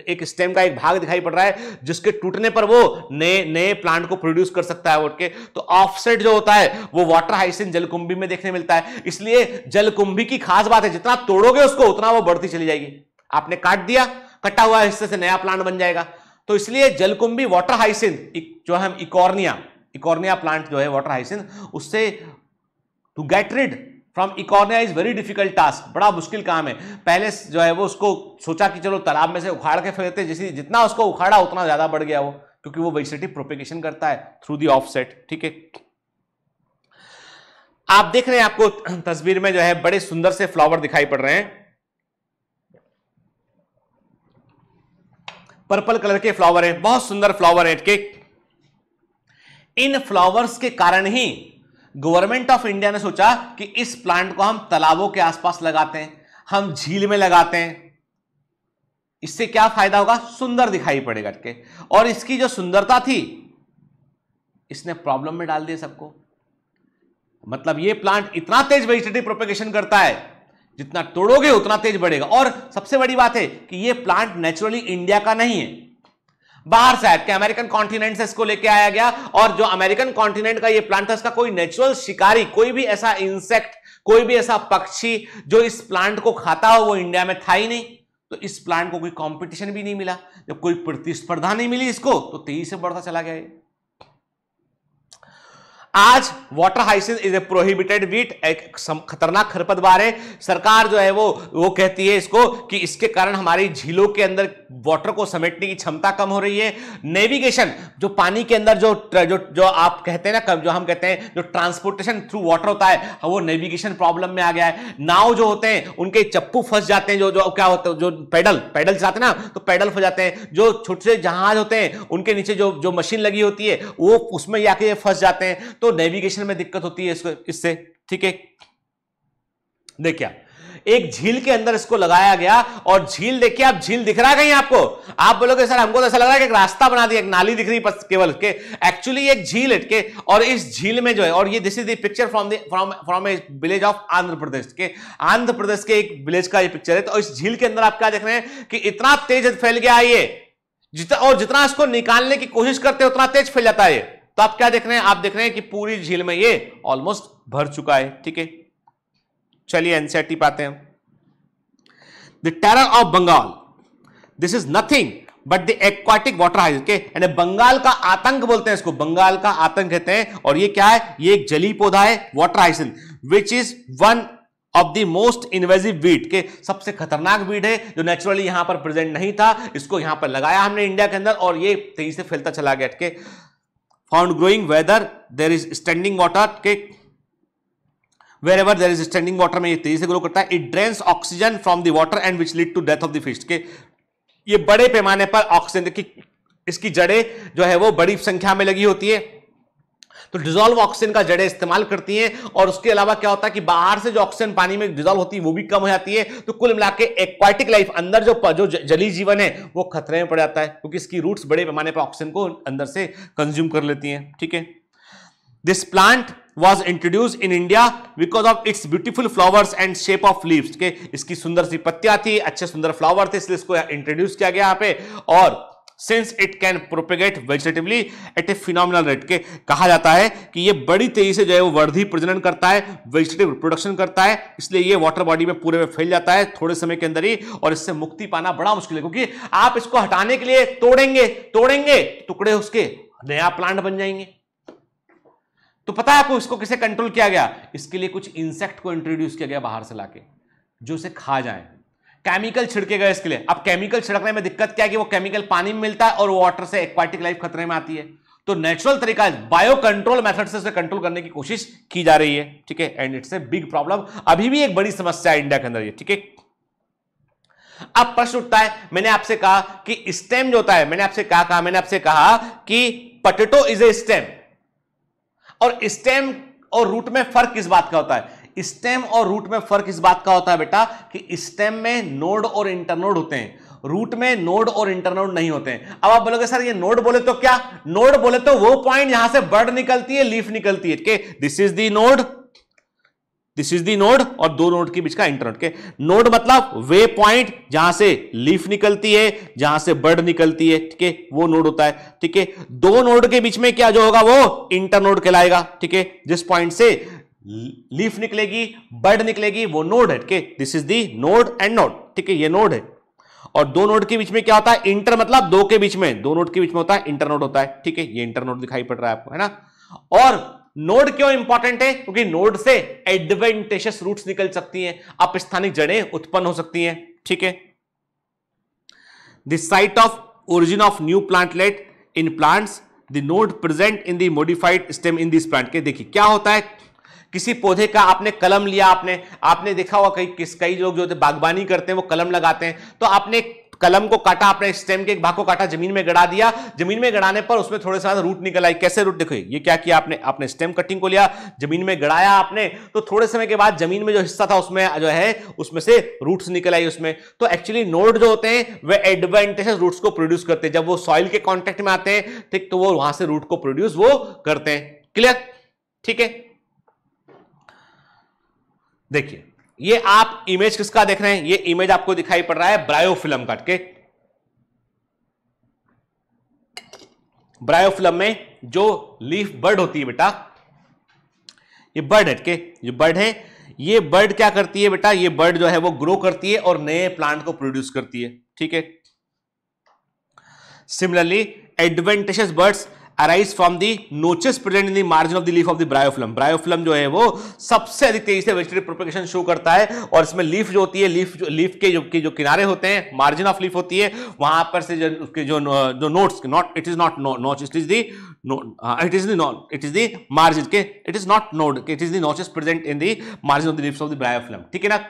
एक स्टेम का एक भाग दिखाई पड़ रहा है जिसके टूटने पर वो नए प्लांट को प्रोड्यूस कर सकता है उठ के। तो ऑफसेट जो होता है वो वाटर हाइसिंथ जलकुंभी में देखने मिलता है। इसलिए जलकुंभी की खास बात है जितना तोड़ोगे उसको उतना वो बढ़ती चली जाएगी। आपने काट दिया, कटा हुआ हिस्से से नया प्लांट बन जाएगा। तो इसलिए जलकुंभी वाटर हाइसिंथ जो हम इकोर्निया प्लांट जो है वाटर हाइसिंथ, उससे to get rid from Eichhornia is very difficult task, बड़ा मुश्किल काम है। पहले जो है वो उसको सोचा कि चलो तालाब में से उखाड़ के फेंक देते, जैसे जितना उसको उखाड़ा उतना ज्यादा बढ़ गया वो, क्योंकि वो वेजिटेटिव प्रोपेगेशन करता है थ्रू दी ऑफसेट। ठीक है, आप देख रहे हैं आपको तस्वीर में जो है बड़े सुंदर से फ्लावर दिखाई पड़ रहे हैं, पर्पल कलर के फ्लावर हैं, बहुत सुंदर फ्लावर हैं के। इन फ्लावर्स के कारण ही गवर्नमेंट ऑफ इंडिया ने सोचा कि इस प्लांट को हम तालाबों के आसपास लगाते हैं, हम झील में लगाते हैं। इससे क्या फायदा होगा? सुंदर दिखाई पड़ेगा के। और इसकी जो सुंदरता थी इसने प्रॉब्लम में डाल दिया सबको। मतलब ये प्लांट इतना तेज वेजिटेटिव प्रोपेगेशन करता है, जितना तोड़ोगे उतना तेज बढ़ेगा। और सबसे बड़ी बात है कि ये प्लांट नेचुरली इंडिया का नहीं है, बाहर से आया, अमेरिकन कॉन्टिनेंट से इसको लेके आया गया। और जो अमेरिकन कॉन्टिनेंट का ये प्लांट था, इसका कोई नेचुरल शिकारी, कोई भी ऐसा इंसेक्ट, कोई भी ऐसा पक्षी जो इस प्लांट को खाता हो वो इंडिया में था ही नहीं। तो इस प्लांट को कोई कंपटीशन भी नहीं मिला, जब कोई प्रतिस्पर्धा नहीं मिली इसको, तो तेजी से बढ़ता चला गया। आज water hyacinth is a prohibited wheat, एक खतरनाक खरपतवार है। सरकार जो है वो कहती है इसको कि इसके कारण हमारी झीलों के अंदर वाटर को समेटने की क्षमता कम हो रही है। नेविगेशन, जो पानी के अंदर जो आप कहते हैं ना, जो हम कहते हैं जो ट्रांसपोर्टेशन थ्रू वाटर होता है, वो नेविगेशन प्रॉब्लम में आ गया है। नाव जो होते हैं उनके चप्पू फंस जाते हैं, जो क्या होता है, जो पैडल चलाते हैं ना, तो पैडल फंस जाते हैं। जो छोटे से जहाज होते हैं उनके नीचे जो मशीन लगी होती है वो उसमें जाके फंस जाते हैं, तो नेविगेशन में दिक्कत होती है इससे। ठीक है, देखिए एक झील के अंदर इसको लगाया गया, और झील देखिए, आप झील दिख रहा है कहीं आपको? आप बोलोगे सर हमको तो ऐसा लग रहा है कि एक रास्ता बना दिया, एक नाली दिख रही है केवल के, एक्चुअली एक झील है के। और इस झील में जो है, और ये this is the picture from a village of Andhra Pradesh के, आंध्र प्रदेश के एक विलेज का ये पिक्चर है। तो इस झील के अंदर आप क्या देख रहे हैं कि इतना तेज फैल गया ये, जितना इसको निकालने की कोशिश करते हैं उतना तेज फैल जाता है। तो आप क्या देख रहे हैं? आप देख रहे हैं कि पूरी झील में ये ऑलमोस्ट भर चुका है। ठीक है, चलिए एनसीईआरटी पाते हैं। The terror of Bengal, this is nothing but the aquatic water hyacinth के, यानी बंगाल का आतंक बोलते हैं इसको, बंगाल का आतंक कहते हैं। और ये क्या है? ये एक जलीय पौधा है water hyacinth, which is one of the most invasive weed के, सबसे खतरनाक वीड है जो नेचुरली यहां पर प्रेजेंट नहीं था। इसको यहां पर लगाया हमने इंडिया के अंदर, और ये तेजी से फैलता चला गया के। Found growing wherever there is standing water के, wherever there is standing water में ये तेजी से ग्रो करता है। It drains oxygen from the water and which lead to death of the fish के, ये बड़े पैमाने पर ऑक्सीजन की, इसकी जड़ें जो है वो बड़ी संख्या में लगी होती है, तो डिजोल्व ऑक्सीजन का जड़ें इस्तेमाल करती हैं। और उसके अलावा क्या होता है कि बाहर से जो ऑक्सीजन पानी में डिजोल्व होती है वो भी कम हो जाती है। तो कुल मिला के एक्वाटिक लाइफ, अंदर जो जलीय जीवन है वो खतरे में पड़ जाता है, क्योंकि इसकी रूट्स बड़े पैमाने पर ऑक्सीजन को अंदर से कंज्यूम कर लेती हैं। ठीक है, this plant was introduced in India because of its beautiful flowers and shape of leaves के, इसकी सुंदर सी पत्तियां थी, अच्छे सुंदर फ्लावर थे, इसलिए इसको इंट्रोड्यूस किया गया यहाँ पे। और since it can propagate vegetatively at a phenomenal rate के, कहा जाता है कि ये बड़ी तेजी से जो है वो वर्धी प्रजनन करता है, वेजिटेटिव रिप्रोडक्शन करता है, इसलिए ये वाटर बॉडी में पूरे में फैल जाता है थोड़े समय के अंदर ही। और इससे मुक्ति पाना बड़ा मुश्किल है, क्योंकि आप इसको हटाने के लिए तोड़ेंगे टुकड़े, उसके नया प्लांट बन जाएंगे। तो पता है आपको इसको किसे कंट्रोल किया गया? इसके लिए कुछ इंसेक्ट को इंट्रोड्यूस किया गया बाहर से लाके, जो इसे खा जाए। केमिकल छिड़के गए इसके लिए। अब केमिकल छिड़कने में दिक्कत क्या है कि वो केमिकल पानी में मिलता है और वाटर से एक्वाटिक लाइफ खतरे में आती है। तो नेचुरल तरीका बायो कंट्रोल मेथड से कंट्रोल करने की कोशिश की जा रही है, ठीक है। And it's a big problem, अभी भी एक बड़ी समस्या है इंडिया के अंदर ये, ठीक है। अब प्रश्न उठता है, मैंने आपसे कहा कि स्टेम जो होता है, मैंने आपसे कहा कि पोटैटो इज ए स्टेम, और स्टेम और रूट में फर्क किस बात का होता है? स्टेम और रूट में फर्क इस बात का होता है बेटा कि स्टेम में नोड और इंटरनोड होते हैं, रूट में नोड और इंटरनोड नहीं होते हैं। अब आप बोलोगे सर ये नोड बोले तो क्या? नोड बोले तो वो पॉइंट यहां से बर्ड निकलती है, लीफ निकलती है, ठीक है। This is the node, this is the node, और दो नोड के बीच का इंटरनोड के। नोड मतलब वे पॉइंट जहां से लीफ निकलती है, जहां से बर्ड निकलती है, ठीक है, वो नोड होता है, ठीक है। दो नोड के बीच में क्या जो होगा वो इंटरनोड कहलाएगा, ठीक है। जिस पॉइंट से लीफ निकलेगी, बर्ड निकलेगी, वो नोड है, ठीक है। This is the node and node, ठीक है, ये नोड है। और दो नोड के बीच में क्या होता है? इंटर मतलब दो के बीच में, दो नोड के बीच में होता है इंटरनोड होता है, ठीक है। ये इंटरनोड दिखाई पड़ रहा है आपको, है ना। और नोड क्यों इंपॉर्टेंट है? क्योंकि नोड से एडवेंटेशियस रूट्स निकल सकती हैं, अपस्थानिक जड़ें उत्पन्न हो सकती हैं, ठीक है। The site of origin of new plantlet in plants, the node present in the modified stem in this plant. के देखिए क्या होता है, किसी पौधे का आपने कलम लिया, आपने देखा होगा कई लोग जो बागवानी करते हैं वो कलम लगाते हैं, तो आपने कलम को काटा, आपने स्टेम के एक भाग को काटा, जमीन में गड़ा दिया, जमीन में गड़ाने पर उसमें थोड़े सा रूट निकल आई। कैसे रूट? देखो ये क्या किया आपने स्टेम कटिंग को लिया, जमीन में गड़ाया आपने, तो थोड़े समय के बाद जमीन में जो हिस्सा था उसमें जो है उसमें से रूट्स निकल आई उसमें। तो एक्चुअली नोड जो होते हैं वे एडवेंटेशियस रूट्स को प्रोड्यूस करते हैं, जब वो सॉइल के कॉन्टेक्ट में आते हैं, ठीक, तो वो वहां से रूट को प्रोड्यूस वो करते हैं। क्लियर? ठीक है। देखिए ये आप इमेज किसका देख रहे हैं? ये इमेज आपको दिखाई पड़ रहा है ब्रायोफिल्म का, के ब्रायोफिल्म में जो लीफ बर्ड होती है बेटा, ये बर्ड है, के जो बर्ड है, ये बर्ड क्या करती है बेटा? ये बर्ड जो है वो ग्रो करती है और नए प्लांट को प्रोड्यूस करती है, ठीक है। Similarly adventitious birds arise from the notches present in the margin of the leaf of the bryophyllum. Bryophyllum जो है वो सबसे अधिक तेजी से वेजिटेटिव प्रोपेगेशन शो करता है, और इसमें लीफ जो होती है, लीफ के जो किनारे होते हैं, मार्जिन ऑफ लीफ होती है, वहां पर से उसके जो notes, not it is not notch, it is the it is the margin के, it is not node, it is the notches present in the margin of the leaves of the bryophyllum, ठीक है ना।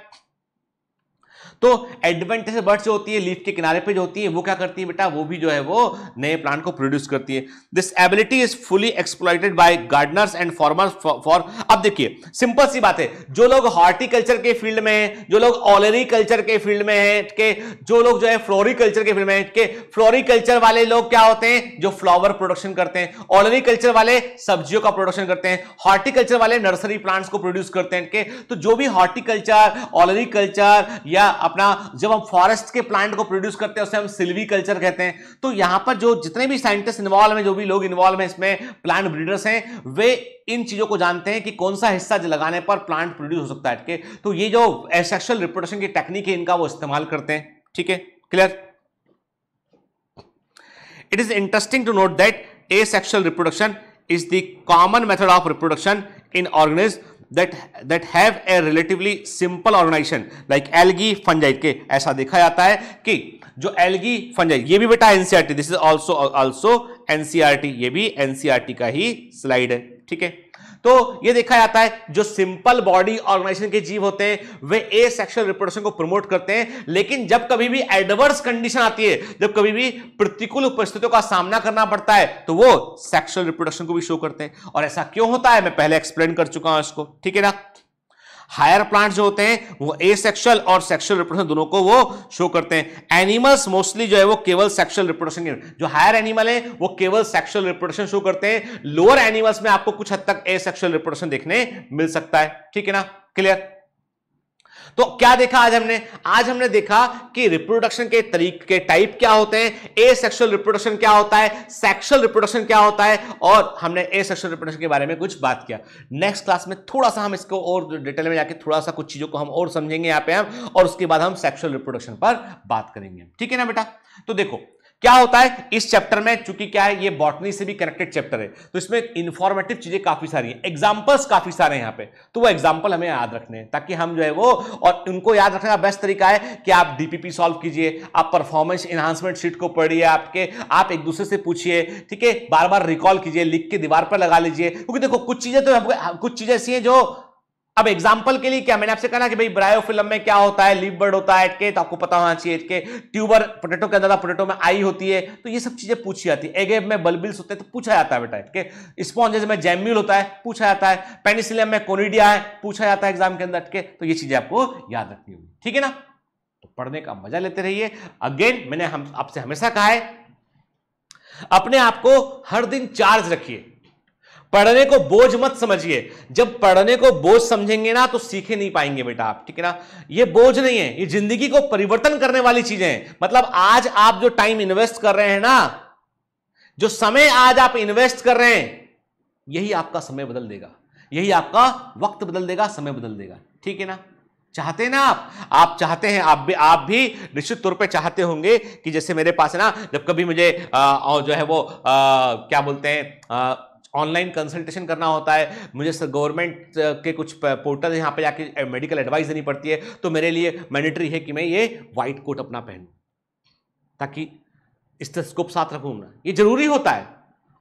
तो एडवेंटेशियस बर्ड्स जो होती है लीफ के किनारे पे जो होती है वो क्या करती है बेटा? वो भी जो है वो नए प्लांट को प्रोड्यूस करती है। This ability is fully exploited bye Gardner's and farmers for. अब देखिए सिंपल सी बात है, जो लोग हॉर्टिकल्चर के फील्ड में हैं, जो लोग ऑलरीकल्चर के फील्ड में हैं, के जो लोग जो है फ्लोरिकल्चर के फील्ड में हैं, के फ्लोरिकल्चर वाले लोग क्या होते हैं? जो फ्लावर प्रोडक्शन करते हैं। ऑलरीकल्चर वाले सब्जियों का प्रोडक्शन करते हैं। हॉर्टिकल्चर वाले नर्सरी प्लांट्स को प्रोड्यूस करते हैं, के तो जो भी हॉर्टिकल्चर, ऑलरीकल्चर या अपना जब हम फॉरेस्ट के प्लांट को प्रोड्यूस करते हैं उसे हम सिल्वीकल्चर कहते हैं। तो यहां पर जो जितने भी साइंटिस्ट इन्वॉल्व हैं, जो भी लोग इन्वॉल्व हैं इसमें, प्लांट ब्रीडर्स हैं, वे इन चीजों को जानते हैं कि कौन सा हिस्सा लगाने पर प्लांट प्रोड्यूस हो सकता है। तो ये जो एसेक्सुअल रिप्रोडक्शन की टेक्निक है इनका वो इस्तेमाल करते हैं, ठीक है। Clear? It is interesting to note that asexual reproduction is the common method of reproduction in organisms that have a relatively simple organization like algae, fungi। के ऐसा देखा जाता है कि जो algae, fungi, ये भी बेटा NCERT, this is also NCERT, ये भी एनसीईआरटी का ही स्लाइड है, ठीक है। तो ये देखा जाता है जो सिंपल बॉडी ऑर्गेनाइजेशन के जीव होते हैं वे एसेक्सुअल रिप्रोडक्शन को प्रमोट करते हैं, लेकिन जब कभी भी एडवर्स कंडीशन आती है, जब कभी भी प्रतिकूल परिस्थितियों का सामना करना पड़ता है, तो वो सेक्सुअल रिप्रोडक्शन को भी शो करते हैं। और ऐसा क्यों होता है मैं पहले एक्सप्लेन कर चुका हूं इसको, ठीक है ना। हायर प्लांट्स जो होते हैं वो एसेक्सुअल और सेक्सुअल रिप्रोडक्शन दोनों को वो शो करते हैं। एनिमल्स मोस्टली जो है वो केवल सेक्सुअल रिप्रोडक्शन, जो हायर एनिमल है वो केवल सेक्सुअल रिप्रोडक्शन शो करते हैं। लोअर एनिमल्स में आपको कुछ हद तक एसेक्सुअल रिप्रोडक्शन देखने मिल सकता है, ठीक है ना। क्लियर? तो क्या देखा आज हमने देखा कि रिप्रोडक्शन के तरीके, टाइप क्या होते हैं, एसेक्सुअल रिप्रोडक्शन क्या होता है, सेक्सुअल रिप्रोडक्शन क्या होता है, और हमने एसेक्सुअल रिप्रोडक्शन के बारे में कुछ बात किया। नेक्स्ट क्लास में थोड़ा सा हम इसको और डिटेल में जाके थोड़ा सा कुछ चीजों को हम और समझेंगे यहाँ पे हम, और उसके बाद हम सेक्सुअल रिप्रोडक्शन पर बात करेंगे, ठीक है ना बेटा। तो देखो क्या होता है इस चैप्टर में, चूंकि क्या है ये बॉटनी से भी कनेक्टेड चैप्टर है, तो इसमें इंफॉर्मेटिव चीजें काफी सारी हैं, एग्जांपल्स काफी सारे हैं यहां पे, तो वो एग्जांपल हमें याद रखने हैं ताकि हम जो है वो, और उनको याद रखने का बेस्ट तरीका है कि आप डीपीपी सॉल्व कीजिए, आप परफॉर्मेंस एनहांसमेंट शीट को पढ़िए, आप एक दूसरे से पूछिए, ठीक है, बार बार रिकॉल कीजिए, लिख के दीवार पर लगा लीजिए, क्योंकि देखो कुछ चीजें तो कुछ चीजें ऐसी हैं जो, अब एग्जाम्पल के लिए क्या मैंने आपसे कहा कि भाई ब्रायोफिल्म में क्या होता है, लीफ बर्ड होता है एटके, तो आपको पता होना चाहिए एटके, ट्यूबर पोटैटो के अंदर पोटैटो में आई होती है, तो ये सब चीजें पूछी जाती है, एगेब में बल्बिल्स होते हैं तो पूछा जाता है बेटा एटके, स्पॉन्जेस में जैम्यूल होता है पूछा जाता है, पेनिसिलियम में कोनिडिया है पूछा जाता है एग्जाम के अंदर एटके, तो ये चीजें आपको याद रखनी होगी, ठीक है ना। तो पढ़ने का मजा लेते रहिए। अगेन मैंने आपसे हमेशा कहा है अपने आप को हर दिन चार्ज रखिए, पढ़ने को बोझ मत समझिए, जब पढ़ने को बोझ समझेंगे ना तो सीखे नहीं पाएंगे बेटा आप, ठीक है ना। ये बोझ नहीं है, ये जिंदगी को परिवर्तन करने वाली चीजें हैं। मतलब आज आप जो टाइम इन्वेस्ट कर रहे हैं ना, जो समय आज आप इन्वेस्ट कर रहे हैं, यही आपका समय बदल देगा, यही आपका वक्त बदल देगा, समय बदल देगा, ठीक है ना। चाहते हैं ना आप चाहते हैं, आप भी निश्चित तौर पे चाहते होंगे कि जैसे मेरे पास है ना, जब कभी मुझे जो है वो क्या बोलते हैं ऑनलाइन कंसल्टेशन करना होता है, मुझे गवर्नमेंट के कुछ पोर्टल यहाँ पे जाके मेडिकल एडवाइस देनी पड़ती है, तो मेरे लिए मैंडेटरी है कि मैं ये व्हाइट कोट अपना पहनूं ताकि स्टेथोस्कोप साथ रखूं ना, ये जरूरी होता है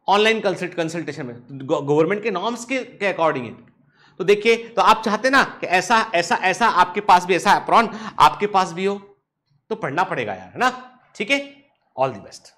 ऑनलाइन कंसल्टेशन में, गवर्नमेंट के नॉर्म्स के अकॉर्डिंग है। तो देखिए, तो आप चाहते ना कि ऐसा ऐसा ऐसा आपके पास भी, ऐसा एप्रॉन आपके पास भी हो, तो पढ़ना पड़ेगा यार, है ना, ठीक है। All the best.